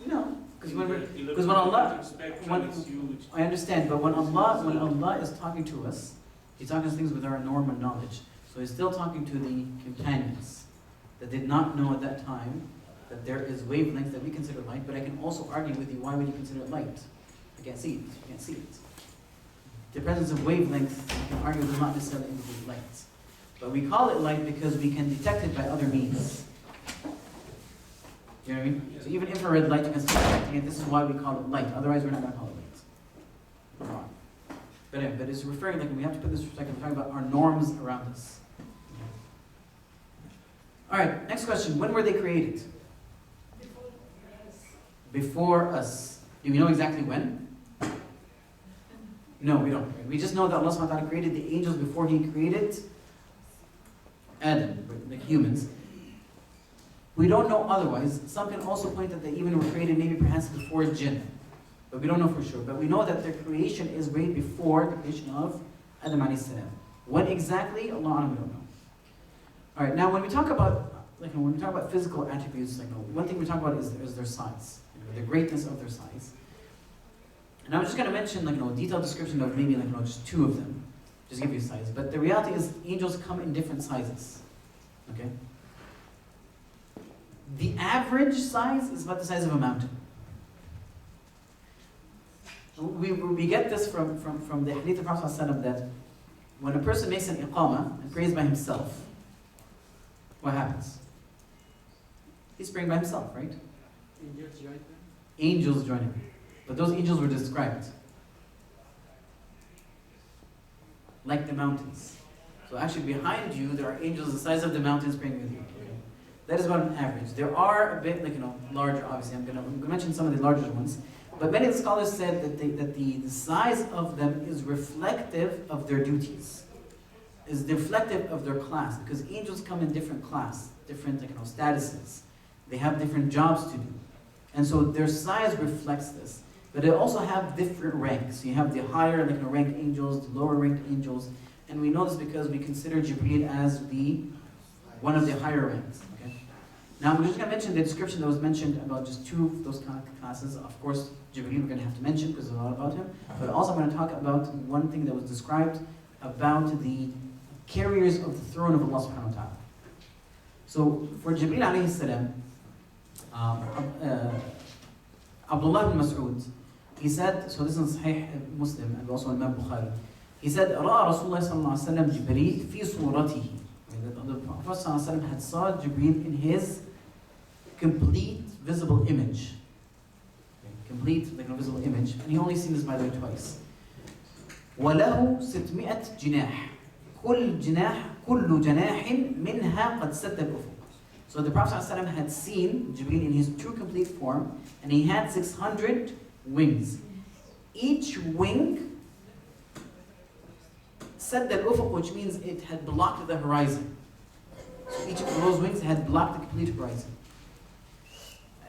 No, because when we're, You look 'cause at when the Allah- different spectrum, when- it's huge. I understand, but when Allah is talking to us, He's talking to things with our normal knowledge. So He's still talking to the companions that did not know at that time that there is wavelengths that we consider light, but I can also argue with you, why would you consider it light? I can't see it. You can't see it. The presence of wavelength, you can argue, does not necessarily indicate light. But we call it light because we can detect it by other means. You know what I mean? So even infrared light, you can start detecting it. This is why we call it light. Otherwise, we're not going to call it light. Come on. But it's referring, like, we have to put this in perspective, we're talking about our norms around us. All right, next question. When were they created? Before us. Do we know exactly when? No, we don't. We just know that Allah subhanahu wa ta'ala created the angels before He created Adam, like humans. We don't know otherwise. Some can also point that they even were created maybe perhaps before Jinn. But we don't know for sure. But we know that their creation is way before the creation of Adam alayhi salam. When exactly? Allah A'lam, we don't know. All right, now when we talk about physical attributes, one thing we talk about is their size, the greatness of their size. And I'm just going to mention a detailed description of maybe just two of them, just give you a size. But the reality is angels come in different sizes. Okay? The average size is about the size of a mountain. We get this from the hadith of Prophet ﷺ that when a person makes an iqamah and prays by himself, what happens? He's praying by himself, right? Angels join them? Angels join him. But those angels were described like the mountains. So actually behind you, there are angels the size of the mountains praying with you. Okay? That is about an average. There are a bit larger, obviously. I'm going to mention some of the larger ones. But many of the scholars said that the size of them is reflective of their duties. Is reflective of their class. Because angels come in different class, different statuses. They have different jobs to do. And so their size reflects this. But they also have different ranks. You have the higher ranked angels, the lower ranked angels. And we know this because we consider Jibreel as one of the higher ranks. Okay? Now I'm just going to mention the description that was mentioned about just two of those kind of classes. Of course, Jibreel we're going to have to mention because there's a lot about him. But also I'm going to talk about one thing that was described about the carriers of the throne of Allah subhanahu wa ta'ala. So for Jibreel alayhi salam, Abdullah ibn Mas'ud, he said, so this is Sahih Muslim and also Imam Bukhari, he said, رَأَى رَسُولُ اللَّهِ صَلَّى اللَّهُ عَلَيْهِ وسلم جِبْرِيلَ فِي صُورَتِهِ. The Prophet ﷺ had saw Jibreel in his complete visible image. Complete visible image. And he only seen this by the way twice. وَلَهُ 600 جناح. كل جناح منها قد سد الأفق. So the Prophet ﷺ had seen Jibreel in his true complete form, and he had 600 wings. Each wing said al-ufuq, which means it had blocked the horizon. So each of those wings had blocked the complete horizon.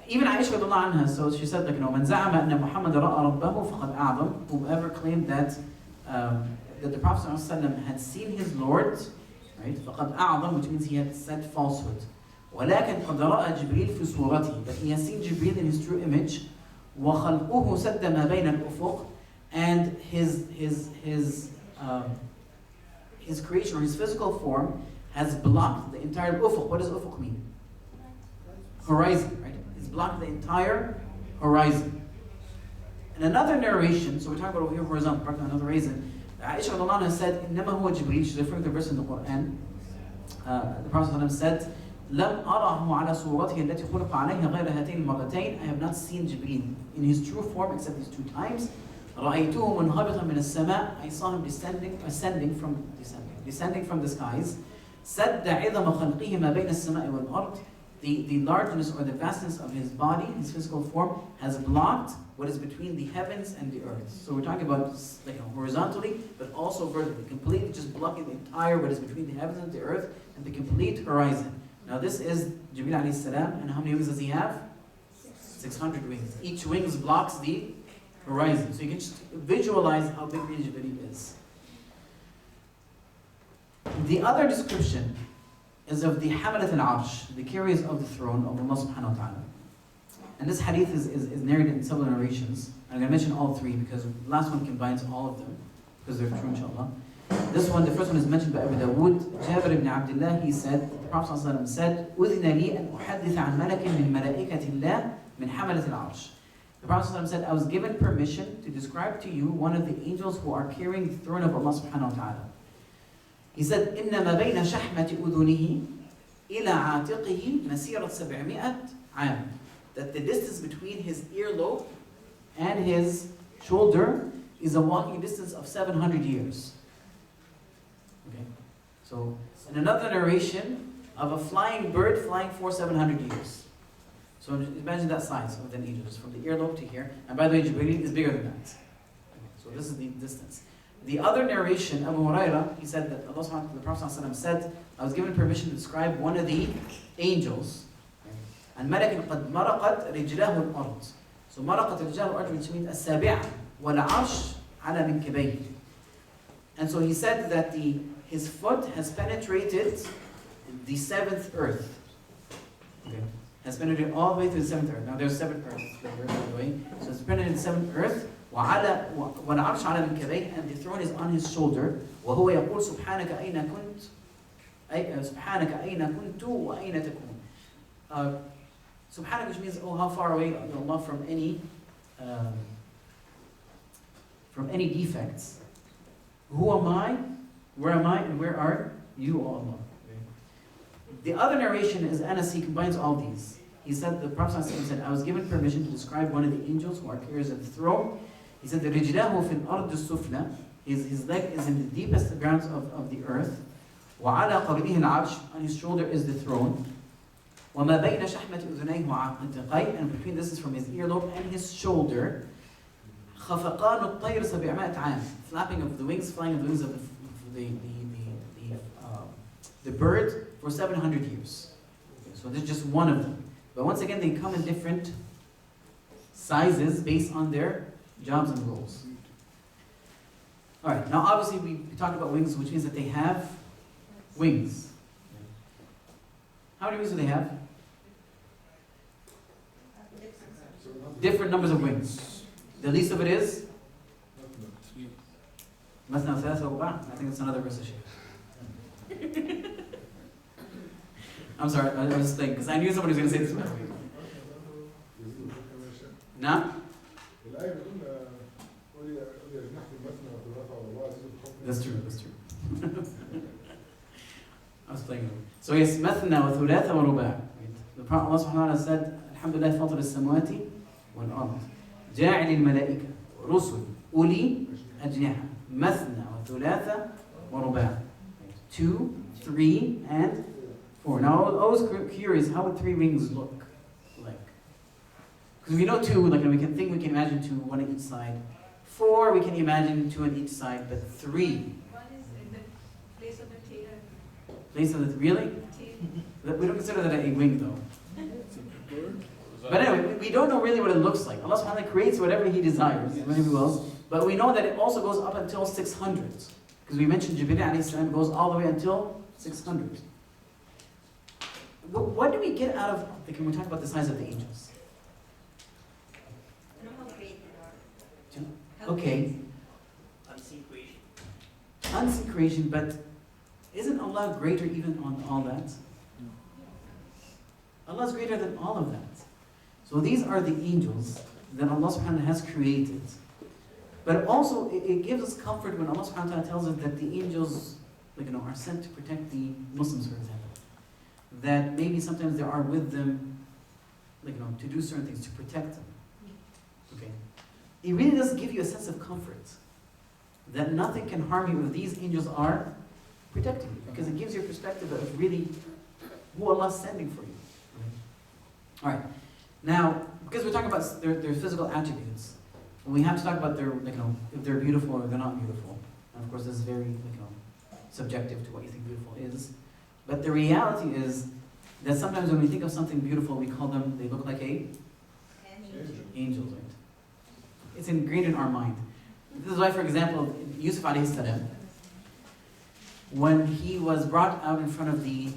Even Aisha radiallahu anha, so she said, من زعم أن محمد رأى ربه فقد أعظم. Whoever claimed that the Prophet ﷺ had seen his Lord, right? فقد أعظم, which means he had said falsehood. ولكن قد رأى جبريل في صورته, but he has seen Jibreel in his true image. وخلقه سد ما بين الأفق, and his creation or his physical form has blocked the entire ufuq. What does ufuq mean? Horizon, right? It's block the entire horizon. In another narration, so we're talking about over here horizontal, for another reason, Aisha radiallahu anha said, إِنَّمَا هُوَ جِبْرِيل, she's referring to the verse in the Quran. The Prophet ﷺ said, لم أره على صورته التي خلق عليها غير هاتين المرتين. I have not seen Jibreel in his true form except these two times. رأيته منهبطا من السماء. I saw him descending from the skies. سد عظم خلقه ما بين السماء والأرض. The largeness or the vastness of his body, his physical form, has blocked what is between the heavens and the earth. So we're talking about horizontally, but also vertically, completely just blocking the entire what is between the heavens and the earth and the complete horizon. Now this is Jibreel alayhi salam, and how many wings does he have? 600 wings. Each wing blocks the horizon. So you can just visualize how big Jibreel is. The other description is of the Hamalat al-Arsh, the carriers of the throne of Allah subhanahu wa ta'ala. And this hadith is narrated in several narrations. I'm going to mention all three because the last one combines all of them, because they're true inshallah. This one, the first one is mentioned by Abu Dawood. Jabir ibn Abdullah, he said, the Prophet ﷺ said, أُذِنَ لِي أَنْ أُحَدِّثَ عَنْ مَلَكٍ مِّن مَلَائِكَةِ اللَّهِ مِنْ حَمَلَةِ الْعَرْشِ. The Prophet ﷺ said, I was given permission to describe to you one of the angels who are carrying the throne of Allah subhanahu wa ta'ala. He said, إِنَّمَا بَيْنَ شَحْمَةِ أُذُنِهِ إِلَى عَاتِقِهِ مَسِيرَةَ 700 عام. That the distance between his earlobe and his shoulder is a walking distance of 700 years. Okay. So, in another narration of a flying bird flying for 700 years. So imagine that size of an angel, just from the earlobe to here. And by the way, Jibreel is bigger than that. Okay. So this is the distance. The other narration, Abu Hurairah, he said that Allah subhanahu wa ta'ala, the Prophet ﷺ said, I was given permission to describe one of the angels. And ملك قد مرقت رجلاه الأرض. So مرقت رجلاه الأرض, which means السابعة والعرش على منكبيه. And so he said that his foot has penetrated the seventh earth. Okay. Has penetrated all the way to the seventh earth. Now there's seven earths, by the way. So it's penetrated the seventh earth. والعرش على منكبيه, and the throne is on his shoulder. وهو يقول سبحانك أين كنت سبحانك أين كنت وأين تكون. Subhanak, which means, oh, how far away are Allah from any defects. Who am I? Where am I? And where are you, O Allah? The other narration is Anas, he combines all these. He said, the Prophet said, I was given permission to describe one of the angels who are carriers of the throne. He said, رِجْلَهُ فِي الْأَرْضِ السُّفْلَى. His leg is in the deepest grounds of the earth. وَعَلَى قَبْلِهِ الْعَرْشِ. On his shoulder is the throne. وَمَا بَيْنَ شَحْمَةِ أُذُنَيْهِ وَعَاتِقَيْهِ. And between this is from his earlobe and his shoulder. خَفَقَانُ الطَّيْرِ 700 عام. Flapping of the wings, flying of the wings of the bird for 700 years. Okay, so there's just one of them. But once again, they come in different sizes based on their jobs and roles. Alright, now obviously we talked about wings, which means that they have wings. How many wings do they have? Different numbers of wings. The least of it is? مثنى وثلاثة ورباع. I think that's another verse. I'm sorry, I was just thinking, because I knew somebody was going to say this. No? That's true, that's true. I was playing with it. So yes, مثنى وثلاثة ورباع. The Prophet Allah subhanahu wa ta'ala said, Alhamdulillah فاطر السماوات والأرض جاعل الملائكة رسل أولي أجنحة مثنى وثلاثة ورباع. 2, 3, and 4. Now I was curious, how would 3 wings look like? Because we know 2, like we can imagine 2, 1 on each side. 4, we can imagine 2 on each side, but 3. One is in the place of the tail. Place of the, really? We don't consider that a wing though. But anyway, we don't know really what it looks like. Allah subhanahu wa ta'ala creates whatever He desires, whatever He wills. But we know that it also goes up until 600. Because we mentioned Jibreel alayhi salam goes all the way until 600. What do we get out of, when we talk about the size of the angels? I know how great they are. Okay, Unseen creation. unseen creation, but isn't Allah greater even on all that? Allah is greater than all of that. So these are the angels that Allah subhanahu wa ta'ala has created. But also, it gives us comfort when Allah subhanahu wa ta'ala tells us that the angels are sent to protect the Muslims, for example. That maybe sometimes they are with them, to do certain things, to protect them. Okay? It really does give you a sense of comfort. That nothing can harm you if these angels are protecting you. Because it gives you a perspective of really who Allah is sending for you. Okay? Alright. Now, because we're talking about their physical attributes, we have to talk about their, if they're beautiful or they're not beautiful. And of course, this is very, subjective to what you think beautiful is. But the reality is that sometimes when we think of something beautiful, we call them, they look like angels, right? It's ingrained in our mind. This is why, for example, Yusuf alayhi salam, when he was brought out in front of the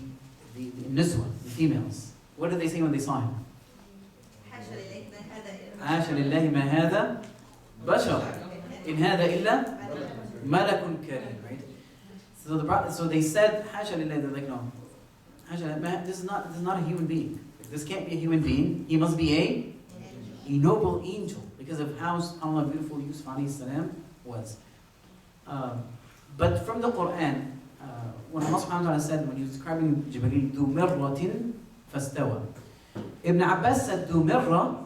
niswa, the females, what did they say when they saw him? حاشا لله ما هذا بشر إن هذا إلا ملك كريم, right? So they said حاشا لله, they're like, no, حاشا, this is not a human being. This can't be a human being. He must be a noble angel because of how subhanAllah beautiful Yusuf alayhi salam was. But from the Quran, when Allah subhanahu wa ta'ala said, when he was describing Jibreel, ذو مرة فاستوى. Ibn Abbas said ذو مرة,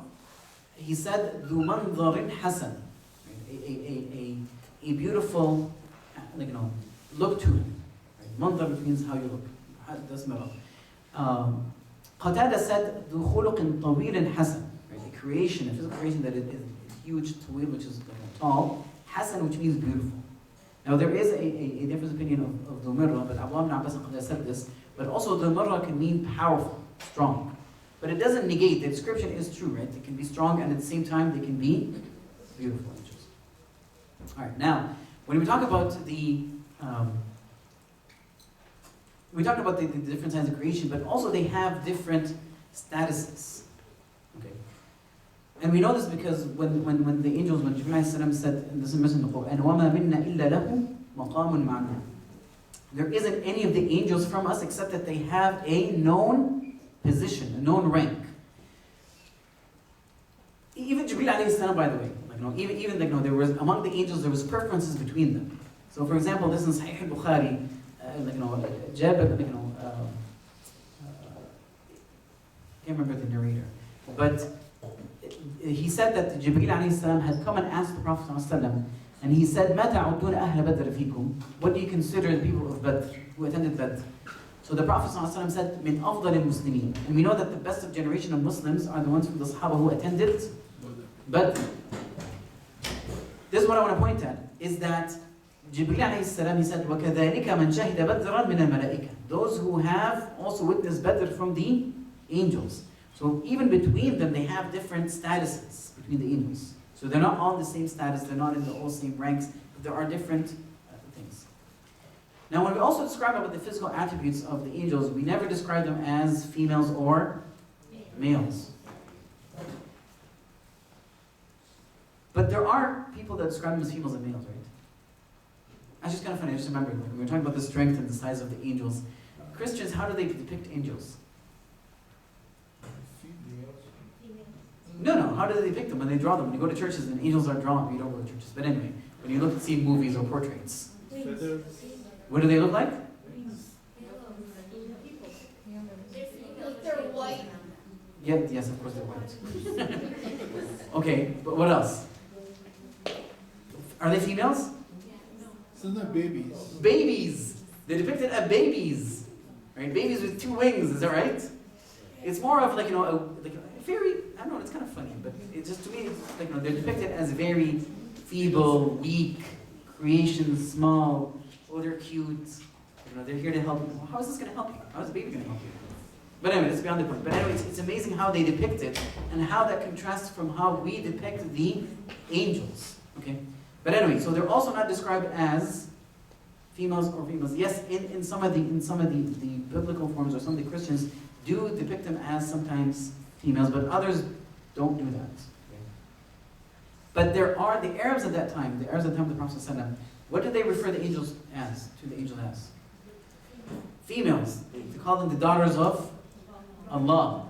he said ذو منظر حسن, a beautiful, look to him. Manzar means how you look. That's mirror. Qatada said ذو خلق طويل حسن, a creation, a physical creation that is huge, طويل, which is tall, حسن, which means beautiful. Now there is a different opinion of ذو مرة, but Abdullah ibn Abbas and Qatada said this, but also ذو مرة can mean powerful, strong. But it doesn't negate, the description is true, right? They can be strong and at the same time they can be beautiful angels. Alright, now, when we talk about the different signs of creation, but also they have different statuses. Okay. And we know this because when the angels, when Jibreel said, and this is mentioned in the Quran, وَمَا مِنَّا إِلَّا لَهُ مَقَامٌ مَعْلُومٌ. There isn't any of the angels from us except that they have a known position, a known rank. Even Jibreel alayhi salam, by the way, even there was among the angels there was preferences between them. So, for example, this is Sahih al-Bukhari, Jabir, can't remember the narrator, but he said that Jibreel alayhi salam had come and asked the Prophet ﷺ, and he said, مَا تَعُدُّونَ أَهْلَ بَدْرَ فِيكُمْ? What do you consider the people of Badr, who attended Badr? So the Prophet ﷺ said, مِنْ أَفْضَلِ الْمُسْلِمِينَ. And we know that the best of generation of Muslims are the ones from the Sahaba who attended Badr. This is what I want to point at, is that Jibreel alayhi salam, he said, وَكَذَلِكَ مَنْ شَهِدَ بَدْرًا مِنَ الْمَلَائِكَةِ. Those who have also witnessed Badr from the angels. So even between them, they have different statuses between the angels. So they're not all in the same status, they're not in the all same ranks, but there are different things. Now when we also describe about the physical attributes of the angels, we never describe them as females or males. But there are people that describe them as females and males, right? That's just kind of funny, I just remembered, when we were talking about the strength and the size of the angels. Christians, how do they depict angels? No, how do they depict them when they draw them? When you go to churches and angels are drawn, you don't go to churches. But anyway, when you look at see movies or portraits, what do they look like? They're white. Yeah, yes, of course they're white. Okay, but what else? Are they females? So they're babies. Babies! They're depicted as babies. Right? Babies with two wings, is that right? It's more of like, a very, I don't know, it's kind of funny, but it's just, to me, it's like, they're depicted as very feeble, weak, creations, small, oh, they're cute, they're here to help you. How is this going to help you? How is the baby going to help you? But anyway, that's beyond the point. But anyway, it's amazing how they depict it, and how that contrasts from how we depict the angels. Okay? But anyway, so they're also not described as females or females. Yes, in some of the biblical forms, or some of the Christians do depict them as sometimes females, but others don't do that. Okay? But there are the Arabs at that time, of the Prophet ﷺ, what did they refer the angels as, to the angels as? Females. They call them the daughters of Allah.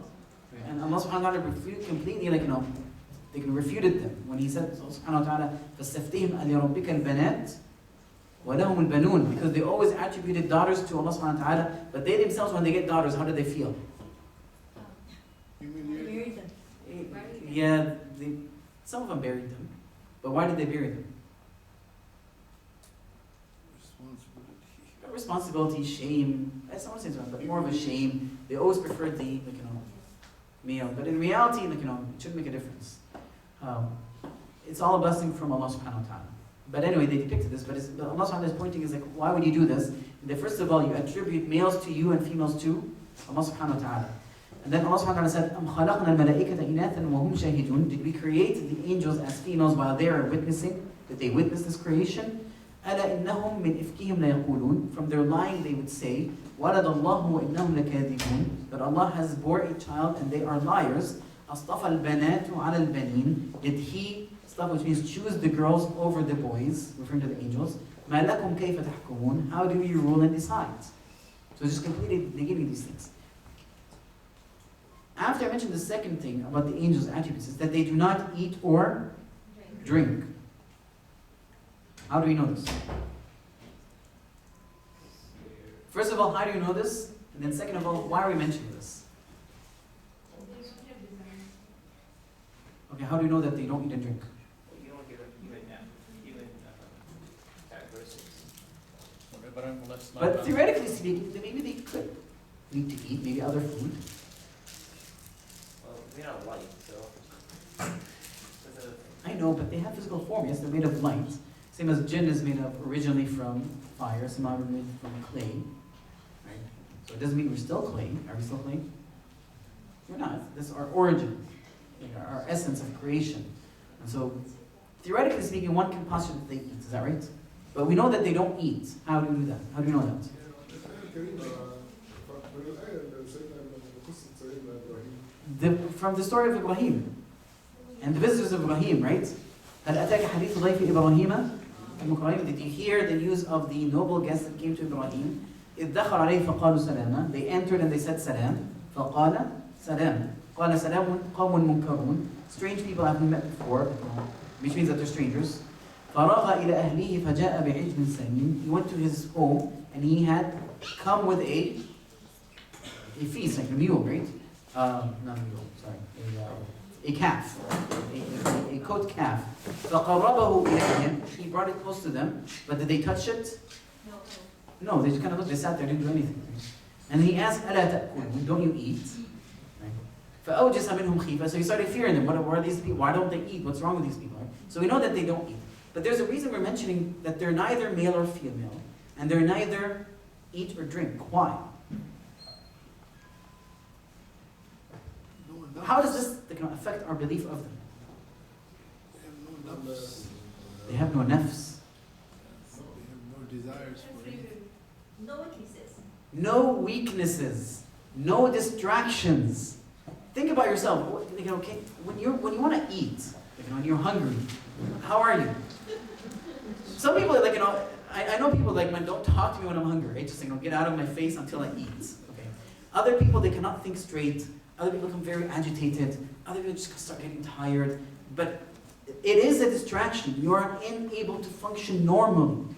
And Allah subhanahu wa ta'ala completely, they refuted them. When He said, subhanahu wa ta'ala, فَاسْتَفْتِهِمْ أَلِرَبِّكَ الْبَنَاتِ وَلَهُمُ الْبَنُونَ. Because they always attributed daughters to Allah subhanahu wa ta'ala, but they themselves, when they get daughters, how do they feel? Humiliated. Married them. Yeah, some of them buried them. But why did they bury them? Responsibility. Responsibility, shame. I don't want to say it's but more of a shame. They always preferred the male. But in reality, it shouldn't make a difference. It's all a blessing from Allah subhanahu wa ta'ala. But anyway, they depicted this, but Allah subhanahu wa ta'ala is pointing is why would you do this? That first of all, you attribute males to you and females to Allah subhanahu wa ta'ala. And then Allah subhanahu wa ta'ala said, أَمْ خَلَقْنَا الْمَلَائِكَةَ إِنَاثًا وَهُمْ شَاهِدُونَ. Did we create the angels as females while they are witnessing? Did they witness this creation? أَلَا إِنَّهُمْ مِنْ إِفْكِهِمْ لَيَقُولُونَ. From their lying they would say, وَلَدَ اللَّهُ وَإِنَّهُمْ لَكَاذِبُونَ. That Allah has bore a child and they are liars. أَصْطَفَى الْبَنَاتُ عَلَى الْبَنِينَ. Did He, which means choose the girls over the boys, referring to the angels. مَا لَكُمْ كَيْفَ تَحْكُمُونَ. How do you rule and decide? So it's just completely negating these things. After I mentioned the second thing about the angels' attributes, is that they do not eat or drink. How do we know this? First of all, how do you know this? And then second of all, why are we mentioning this? Okay, how do you know that they don't eat and drink? You don't give even verses. But theoretically speaking, maybe they could need to eat, maybe other food. Well, they're not white, so. I know, but they have physical form. Yes, they're made of light. Same as jinn is made of originally from fire, some are made from clay. Right? So it doesn't mean we're still clay. Are we still clay? We're not. This is our origin, our essence of creation. And so, theoretically speaking, one can postulate that they eat. Is that right? But we know that they don't eat. How do we do that? How do we know that? From the story of Ibrahim and the visitors of Ibrahim, right? هل أتاك حديث ضيف إبراهيم المكرمين? Did you hear the news of the noble guest that came to Ibrahim? إذ دخل عليه فقالوا سلاما. They entered and they said salam. فقال سلام. قال سلام قوم منكرون. Strange people I haven't met before, which means that they're strangers. فراغ إلى أهله فجاء بعجل سمين. He went to his home and he had come with a feast, like a mule, right? Not a mule, sorry. A calf, a coat calf. فَقَرَّبَهُ إِلَيْهِمْ. He brought it close to them, but did they touch it? No, they just kind of looked, they sat there, didn't do anything. And he asked, أَلَا تَأْكُلُونَ? Don't you eat? فَأَوْجَسَ مِنْهُمْ خِيفَةً. So he started fearing them. What are these people? Why don't they eat? What's wrong with these people? So we know that they don't eat. But there's a reason we're mentioning that they're neither male or female, and they're neither eat or drink. Why? How does this affect our belief of them? They have no nafs. They have no desires for anything. No weaknesses. No weaknesses. No distractions. Think about yourself. Okay, when you want to eat, when you're hungry, how are you? Some people I know people man, don't talk to me when I'm hungry, right? Just get out of my face until I eat. Okay. Other people, they cannot think straight. Other people become very agitated. Other people just start getting tired. But it is a distraction. You are unable to function normally.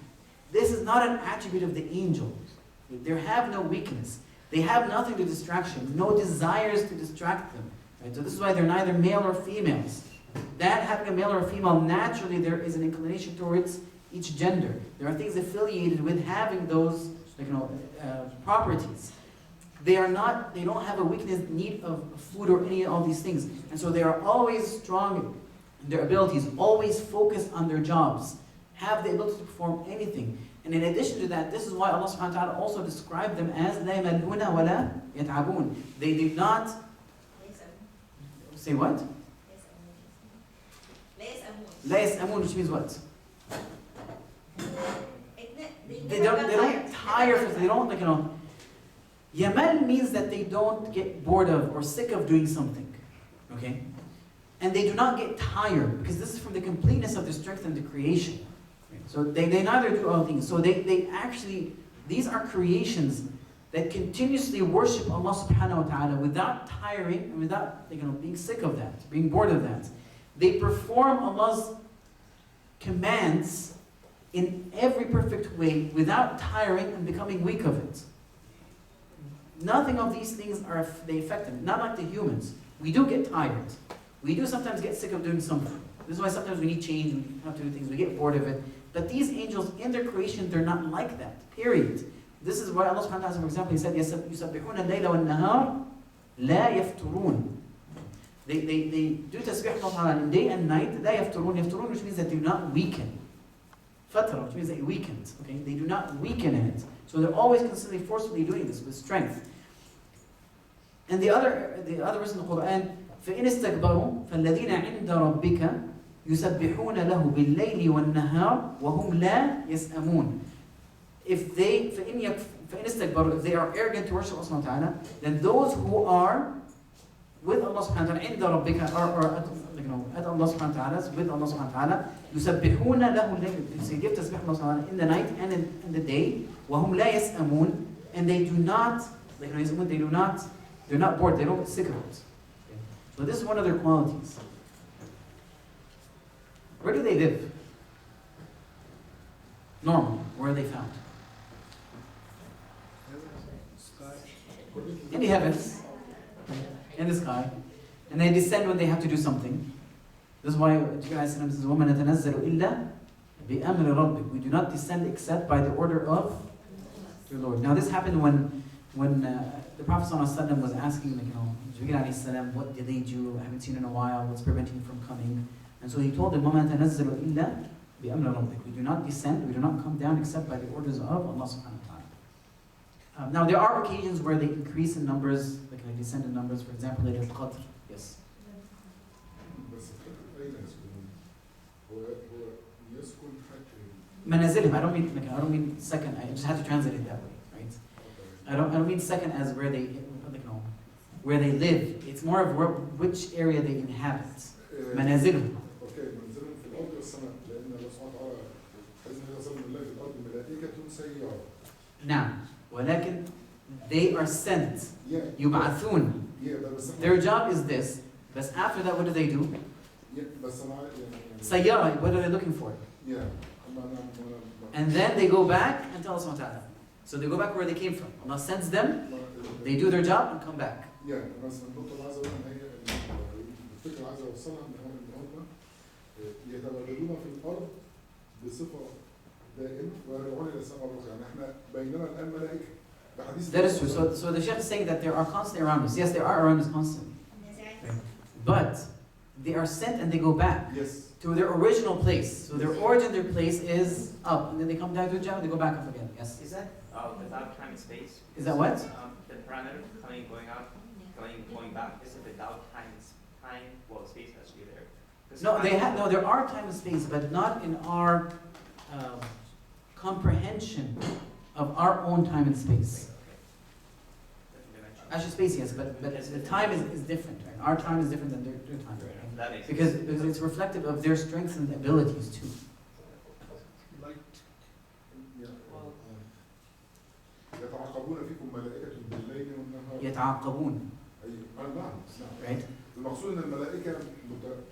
This is not an attribute of the angels. They have no weakness. They have nothing to distraction, no desires to distract them. Right? So this is why they're neither male or females. That having a male or a female, naturally there is an inclination towards each gender. There are things affiliated with having those properties. They don't have a weakness, need of food or any of all these things. And so they are always strong in their abilities, always focused on their jobs, have the ability to perform anything. And in addition to that, this is why Allah subhanahu wa ta'ala also described them as لَا يَمَلُّونَ وَلَا يَتْعَبُونَ. They did not... Say what? لَا يَسْأَمُونَ, which means what? They don't tire, they don't, Yamal means that they don't get bored of or sick of doing something, okay? And they do not get tired, because this is from the completeness of the strength and the creation. Right? So they neither do all things. So they actually, these are creations that continuously worship Allah subhanahu wa ta'ala without tiring and without being sick of that, being bored of that. They perform Allah's commands in every perfect way without tiring and becoming weak of it. Nothing of these things they affect them, not like the humans. We do get tired. We do sometimes get sick of doing something. This is why sometimes we need change, we have to do things, we get bored of it. But these angels, in their creation, they're not like that, period. This is why Allah subhanahu wa ta'ala, for example, He said, يُسَبِّحُونَ اللَّيْلَ وَالنَّهَارِ لَا يَفْتُرُونَ They do tasbih Allah in day and night, لَا يَفْتُرُونَ. يَفْتُرُونَ, which means that do not weaken. Fatra, which means they weakened. Okay? They do not weaken in it. So they're always constantly forcefully doing this with strength. And the other verse in the Quran, فَإِنِ اسْتَكْبَرُوا فَالَّذِينَ عِنْدَ رَبِّكَ يُسَبِّحُونَ لَهُ بِاللَّيْلِ وَالنَّهَارِ وَهُمْ لَا يَسْأَمُونَ. If they, فَإِنِ اسْتَكْبَرُوا, if they are arrogant to worship Allah subhanahu wa ta'ala, then those who are with Allah subhanahu wa ta'ala, عِنْدَ رَبِّكَ, or at Allah subhanahu wa ta'ala, with Allah subhanahu wa ta'ala, يُسَبِّحُونَ لَهُ اللَّيْلِ. So you give tasbih Allah subhanahu wa ta'ala in the night and in the day, وَهُمْ لَا يَسْأَمُونَ. And they do not, they're not bored, they don't get sick of it. So this is one of their qualities. Where do they live? Normally, where are they found? Sky. In the heavens, in the sky. And they descend when they have to do something. This is why Jibreel says, وَمَا نَتَنَزَّلُ إِلَّا بِأَمْرِ رَبِّكَ. We do not descend except by the order of your Lord. Now this happened when the Prophet ﷺ was asking, Jibreel alayhi salam, what delayed you? I haven't seen you in a while. What's preventing you from coming? And so he told them, وَمَا نَتَنَزَّلُ إِلَّا بِأَمْرِ رَبِّكَ. We do not descend, we do not come down except by the orders of Allah subhanahu wa ta'ala. Now there are occasions where they increase in numbers, like they descend in numbers, for example, Laylatul Qadr. Yes. منازلهم. I don't mean second. I just had to translate it that way, right? I don't mean second as where they live. It's more of which area they inhabit. منازلهم. اوكي منزلهم في الارض والسماء لان الله سبحانه وتعالى حيث ينزل من الله في الارض ملائكه سياره. نعم ولكن they are sent. Yeah. يبعثون. Yeah, بس Their job is this. But after that, what do they do? Yeah, بس انا يعني. سيارة. What are they looking for? Yeah. And then they go back and tell us what happened. So they go back where they came from. Allah sends them, they do their job and come back. Yeah, بس النقطة اللي عايز أقولها إن هي الفكرة اللي عايز أوصلها إن هم يتواجدون في الأرض بصفة دائمة ويرجعون إلى السماء الأخرى، يعني إحنا بيننا الآن ملائكة بحديث. That is true. So the Sheikh is saying that they are constantly around us. Yes, they are around us constantly. But they are sent and they go back. Yes. To their original place. So their origin, their place is up. And then they come down to the job, they go back up again. Yes? Is that without time and space? Is that what? The parameter coming, going out, going back. Is it without time? Well, space has to be there. No, there are time and space, but not in our comprehension of our own time and space. Actually, space, yes, but the time is different, right? Our time is different than their time, right? That makes Because sense. it's reflective of their strengths and abilities too. Light. يتعاقبون فيكم ملائكة بالليل والنهار. يتعاقبون. نعم. Right? المقصود إن الملائكة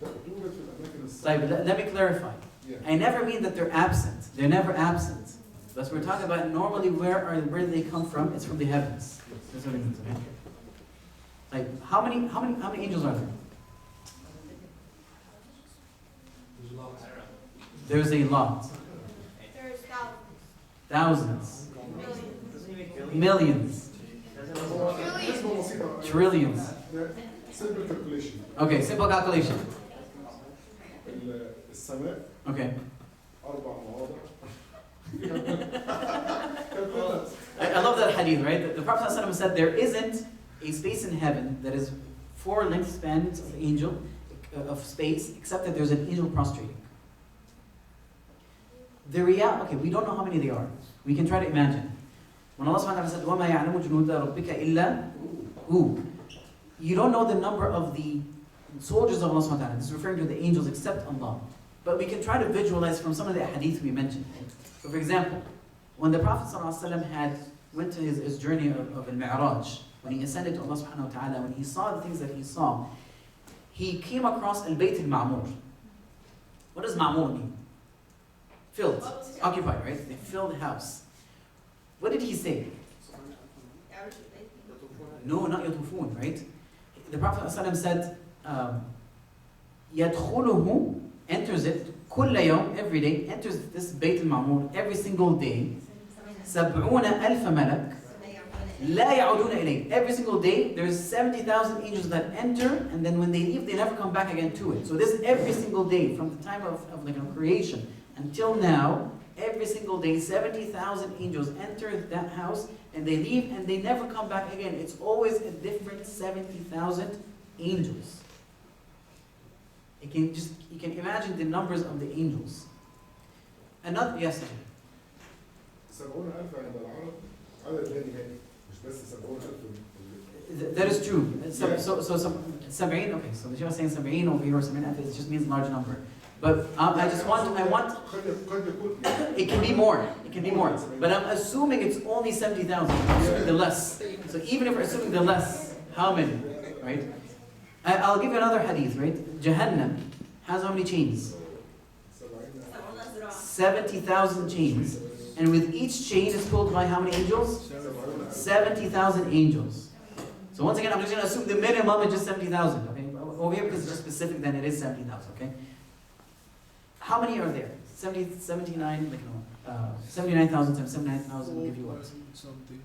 توجد في الأماكن الصالحة. طيب, let me clarify. Yeah. I never mean that they're absent. They're never absent. But we're talking about normally where they come from. It's from the heavens. That's what it means. Okay? Like how many angels are there? There's a lot. There's thousands. Thousands. Millions. Millions. Trillions. Simple calculation. Okay, simple calculation. السماء Okay. 4 مواضع. I love that hadith, right? The Prophet ﷺ said there isn't a space in heaven that is 4 length spans of space, except that there's an angel prostrating. Okay, we don't know how many they are. We can try to imagine. When Allah subhanahu wa ta'ala said, وَمَا يَعْلَمُ جُنُودَ رَبِّكَ إِلَّا هُ. You don't know the number of the soldiers of Allah subhanahu wa ta'ala. This is referring to the angels except Allah. But we can try to visualize from some of the hadith we mentioned. So for example, when the Prophet ﷺ had went to his journey of al-Mi'raj, when he ascended to Allah subhanahu wa ta'ala, when he saw the things that he saw, he came across al-Bayt al-Ma'mur. What does Ma'mur mean? Filled, occupied, right? They filled the house. What did he say? No, not yatufun, right? The Prophet ﷺ said, يدخله, enters it, كل يوم, every day, enters this Bayt al-Ma'mur every single day, 70,000 ملك لا يعودون إليه. Every single day, there's 70,000 angels that enter, and then when they leave, they never come back again to it. So this every single day, from the time of creation until now, every single day, 70,000 angels enter that house, and they leave, and they never come back again. It's always a different 70,000 angels. You can imagine the numbers of the angels. Another, yes, sir. 70,000 عند العرب عدد لا نهائي مش بس 70,000. That is true. So 70, okay, so the Sheikh is saying 70 over here, 70,000, it just means large number. But I want, it can be more, But I'm assuming it's only 70,000, I'm assuming the less. So even if we're assuming the less, how many, right? I'll give you another hadith, right? Jahannam has how many chains? 70,000 chains. And with each chain is pulled by how many angels? 70,000 angels. So once again, I'm just going to assume the minimum is just 70,000, okay? Over here, because it's just specific, then it is 70,000, okay? How many are there? 79,000 times 79,000 will give you what? Something.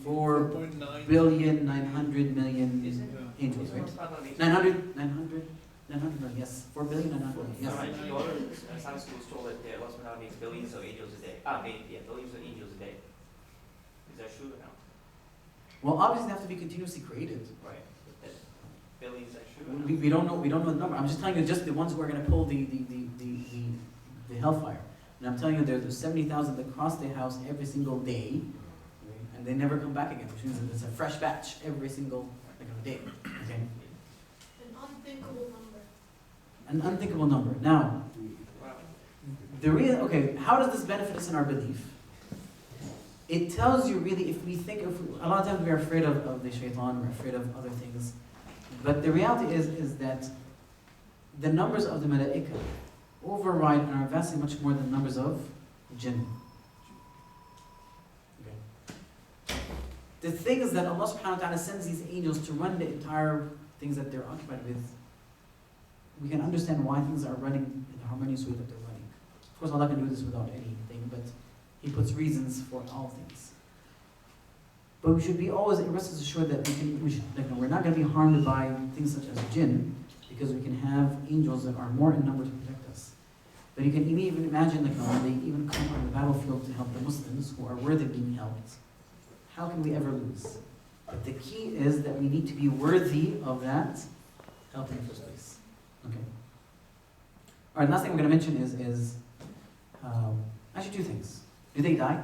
4,900,000,000 angels, right? 900 million, yes. 4,900,000,000, yes. Some schools told that Allah subhanahu wa ta'ala makes billions of angels a day. Billions of angels a day. Is that true or no? Well, obviously they have to be continuously created. Right. Billions are true. We don't know the number. I'm just telling you just the ones who are going to pull the hellfire. And I'm telling you there's 70,000 that cross the house every single day, and they never come back again, which means that it's a fresh batch every single day. Okay. An unthinkable number. An unthinkable number. Now, how does this benefit us in our belief? It tells you really, if we think of, a lot of times we're afraid of the shaitan, we're afraid of other things. But the reality is that the numbers of the malaika override and are vastly much more than the numbers of jinn. Okay. The thing is that Allah subhanahu wa ta'ala sends these angels to run the entire things that they're occupied with. We can understand why things are running in the harmonious way that they're running. Of course, Allah can do this without anything, but He puts reasons for all things. But we should be always rest assured that we're not going to be harmed by things such as jinn, because we can have angels that are more in number to protect us. But you can even imagine when they even come on the battlefield to help the Muslims who are worthy of being helped. How can we ever lose? But the key is that we need to be worthy of that help in the first place. Okay. All right. Last thing we're going to mention is actually two things. Do they die?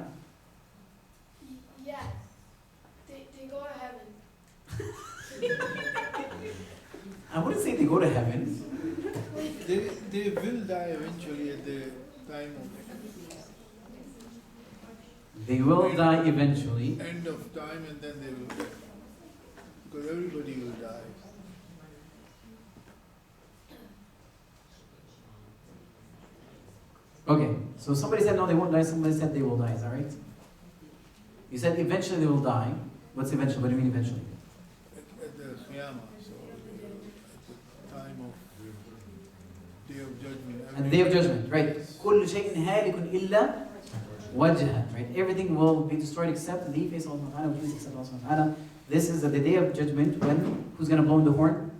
Yes. They go to heaven. I wouldn't say they go to heaven. They will die eventually at the time of They will die eventually. end of time, and then they will die. Because everybody will die. Okay, so somebody said no, they won't die. Somebody said they will die. Is that right? You said eventually they will die. What's eventually? What do you mean eventually? At the Qiyamah, so at the time of Day of Judgment. At the Day of Judgment, right? كل شيء هالك إلا وجهه, right? Everything will be destroyed except the face of Allah, which means except Allah. This is at the Day of Judgment when who's going to blow in the horn?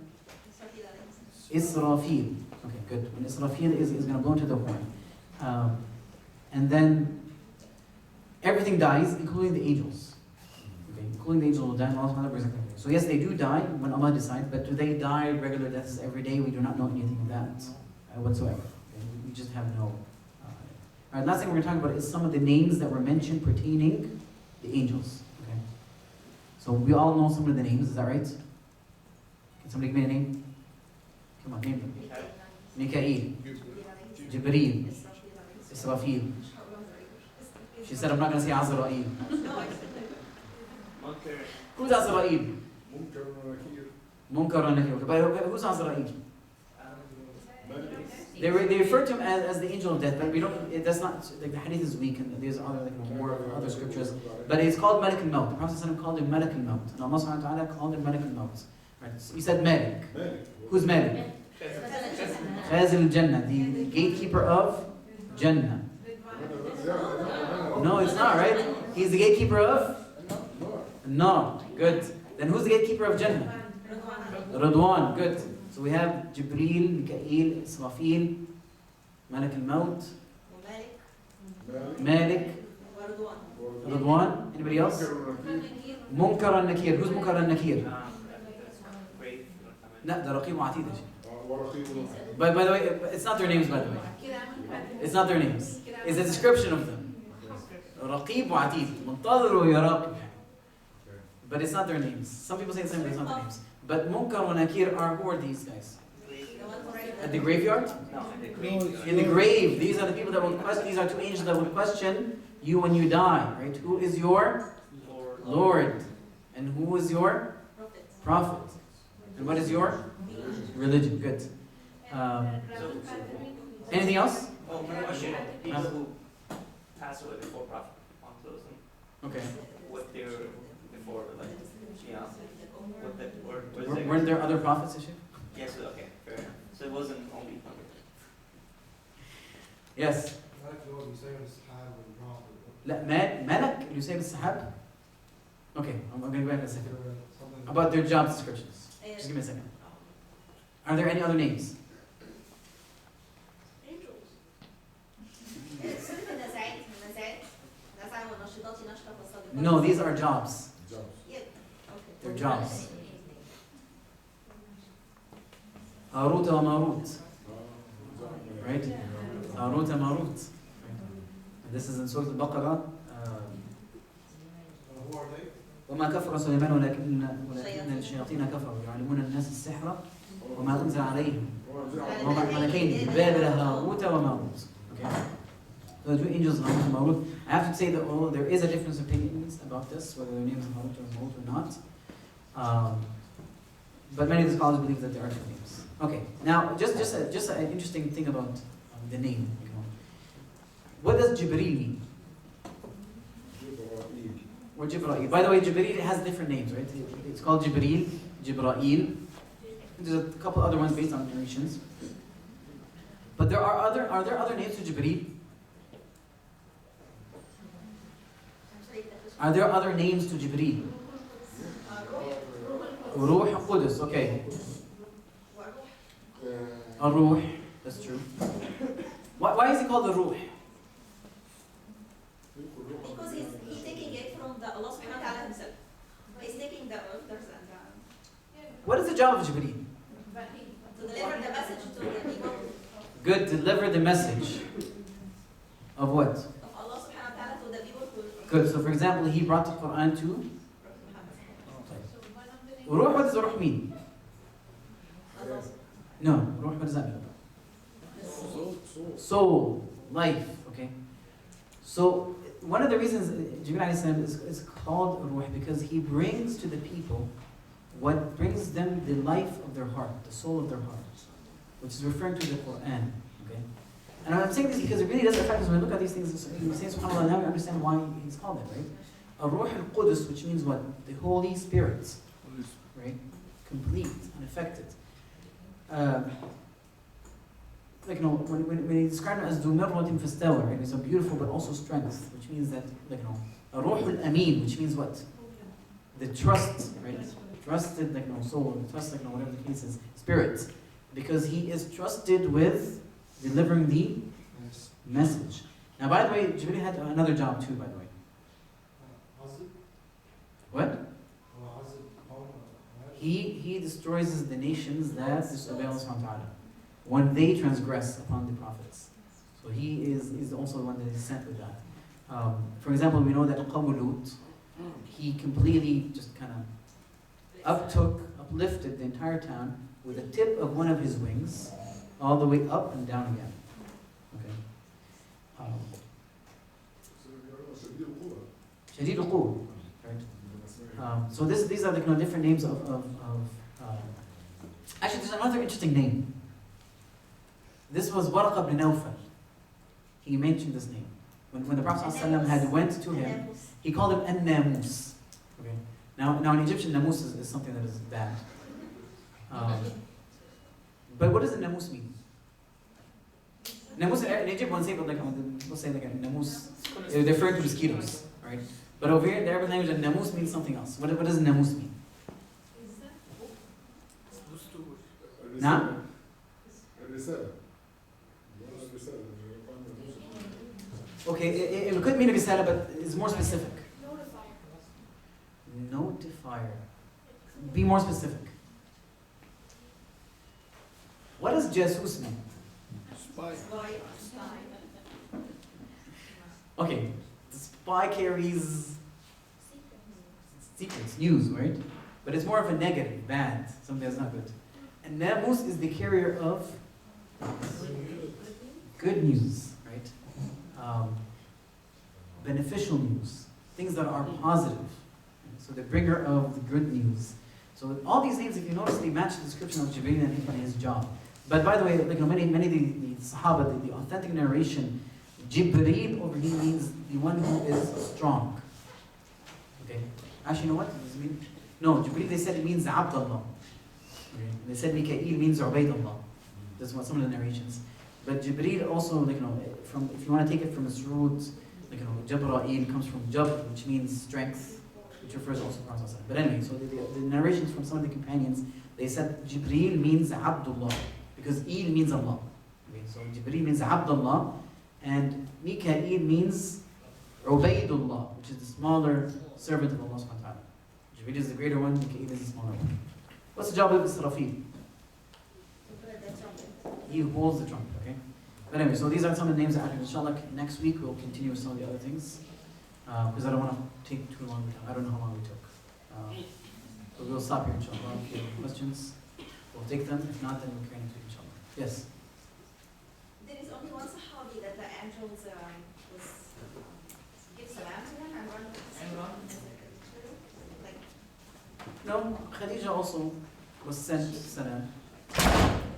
Israfil. Okay, good. When Israfil is going to blow into the horn. And then everything dies, including the angels. Okay, including the angels will die. So yes, they do die when Allah decides, but do they die regular deaths every day? We do not know anything of that whatsoever. Okay? We just have no. All right, last thing we're going to talk about is some of the names that were mentioned pertaining the angels. Okay, so we all know some of the names. Is that right? Can somebody give me a name? Come on, name them. Mikael, Jibreel, Israfil. She said, I'm not going to say Azrael. Munkar. Who's Azrael? ممكن ونكير Munkar and Nakir. But who's Azrael? They refer to him as the angel of death, but we don't. That's not like the hadith is weak, and there's other more other scriptures. But he's called Malik al-Maut. The Prophet ﷺ called him Malik al-Maut, and Allah Subhanahu wa Taala called him Malik al-Maut. Right? So he said Malik. Who's Malik? Khazin al-Jannah, the gatekeeper of Jannah. No, it's not, right? He's the gatekeeper of? No. Good. Then who's the gatekeeper of Jannah? Radwan. Good. So we have Jibreel, Mikael, Israfil, Malik al-Maut, Malik, Radwan. Anybody else? Munkar and Nakir. Who's Munkar and Nakir? Brave. No, the Raqib wa Atid. ورقيب By the way, it's not their names, by the way. It's not their names. It's a description of them. Raqib wa Atid. Muntadhir wa yaraqib. But it's not their names. Some people say the same, but it's not their names. But Munkar and Nakir are, who are these guys? At the graveyard? No, in the grave. In the grave. These are the people that will question, these are two angels that will question you when you die, right? Who is your Lord? And who is your prophet? And what is your religion? Good. Anything else? Oh, one question. People who pass away before Prophet Muhammad, Okay. what they were before, like, yeah, what that word was. Weren't there other prophets, Ishaq? Yes, okay, fair enough. So it wasn't only one. Yes. لا ملك يسيب السحاب. Okay, I'm going to go back in a second. About their job descriptions. Just give me a second. Are there any other names? No, these are jobs. They're jobs. Harut wa Marut. Right? Harut wa Marut. This is in Surah Al-Baqarah. وما كفر سليمان ولكن الشياطين كفروا يعلمون الناس السحر وما أنزل عليهم وما ملكين بابل هاروت وماروت. Okay. So the two angels Harut and Marut. I have to say that there is a difference of opinions about this, whether their names are Harut or Marut or not. But many of the scholars believe that there are two names. Okay. Now, just an interesting thing about the name. What does Jibreel mean? Or Jibreel. By the way, Jibreel has different names, right? It's called Jibreel, Jibreel. There's a couple other ones based on narrations. But are there other names to Jibreel? Are there other names to Jibreel? Ruh Qudus, okay. Ruh, that's true. Why is he called the Ruh? Because he's taking it from the Allah subhanahu wa ta'ala himself. He's taking the orders and What is the job of Jibreel? to deliver the message to the people Good, deliver the message. Of what? of Allah subhanahu wa ta'ala to the people who Good, so for example, he brought the Quran to? Ruh, what does Ruh mean? No, Ruh, what does that mean? Soul, life, okay? So, one of the reasons Jibreel is called Ruh because he brings to the people what brings them the life of their heart, the soul of their heart, which is referring to the Quran, okay? And I'm saying this because it really does affect us when we look at these things, we say subhanAllah, now we understand why he's called that, right? Ar-Ruh al-Qudus, which means what? The Holy Spirit, right? Complete, unaffected. Like, you know, when he described him as Du Mirwatin Fastawa, right? He's a beautiful but also strength, which means that, like, you know, Ar-Ruh al-Amin, which means what? The trust, right? Trusted, like, you know, soul, trust, like, you know, whatever the case is, spirit. Because he is trusted with delivering the message. Now, by the way, Jibreel had another job too, by the way. What? He destroys the nations that disobey Allah subhanahu wa ta'ala when they transgress upon the prophets. So he is also the one that is sent with that. For example, we know that Qawm Lut, he completely just kind of uplifted the entire town with the tip of one of his wings all the way up and down again. Okay. Shadid al-Quwwah, right? So these are the different names of actually, there's another interesting name. This was Warqa ibn Nawfal. He mentioned this name. When the Prophet ﷺ had went to him, he called him An-Namus. Okay. Now in Egyptian, Namus is something that is bad. But what does a Namus mean? Namus in Egypt, when say, like, people say like a Namus, they refer to mosquitoes, right? But over here in the Arabic language, a Namus means something else. What does Namus mean? نعم. الرسالة. Okay, it could mean a risala, but it's more specific. Notifier. Notifier. Be more specific. What does jasus mean? Spy. Okay, the spy carries secrets, news, right? But it's more of a negative, bad, something that's not good. And Namus is the carrier of good news, right? Beneficial news, things that are positive. So the bringer of the good news. So all these names, if you notice, they match the description of Jibreel and his job. But by the way, like, many of the Sahaba, the authentic narration, Jibreel over here means the one who is strong. Okay. Actually, you know what? Does it mean? No, Jibreel, they said it means Abdullah. Okay. They said Mikael means Ubaydullah. That's what some of the narrations. But Jibreel also, like, from, if you want to take it from its roots, like, Jabra'il comes from Jabr, which means strength, which refers also to the Prophet. But anyway, so the narrations from some of the companions, they said Jibreel means Abdullah, because Il means Allah. Okay, so Jibreel means Abdullah, and Mikael means Ubaydullah, which is the smaller servant of Allah subhanahu wa ta'ala. Jibreel is the greater one, Mikael is the smaller one. What's the job of Israfil? He who holds the trumpet, okay? But anyway, so these are some of the names that inshallah next week we'll continue with some of the other things. Because I don't want to take too long time. I don't know how long we took. So we'll stop here inshallah. If you have questions, we'll take them. If not, then we'll carry into inshallah. Yes? There is only one Sahabi that the angels give salam to him and run like. No, Khadija also was sent salam.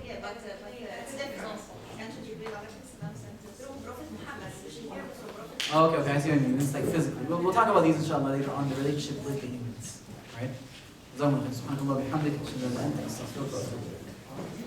Yeah, but it's different also. Angel Jibreel alayhi salam sent through Prophet Muhammad, especially here through Prophet. Oh, okay, I see what you mean. It's like physically. We'll talk about these inshallah later on, the relationship with the humans. Right? جزاكم الله خير. سبحانك اللهم وبحمدك اشهد ان لا اله الا انت استغفرك واتوب اليك.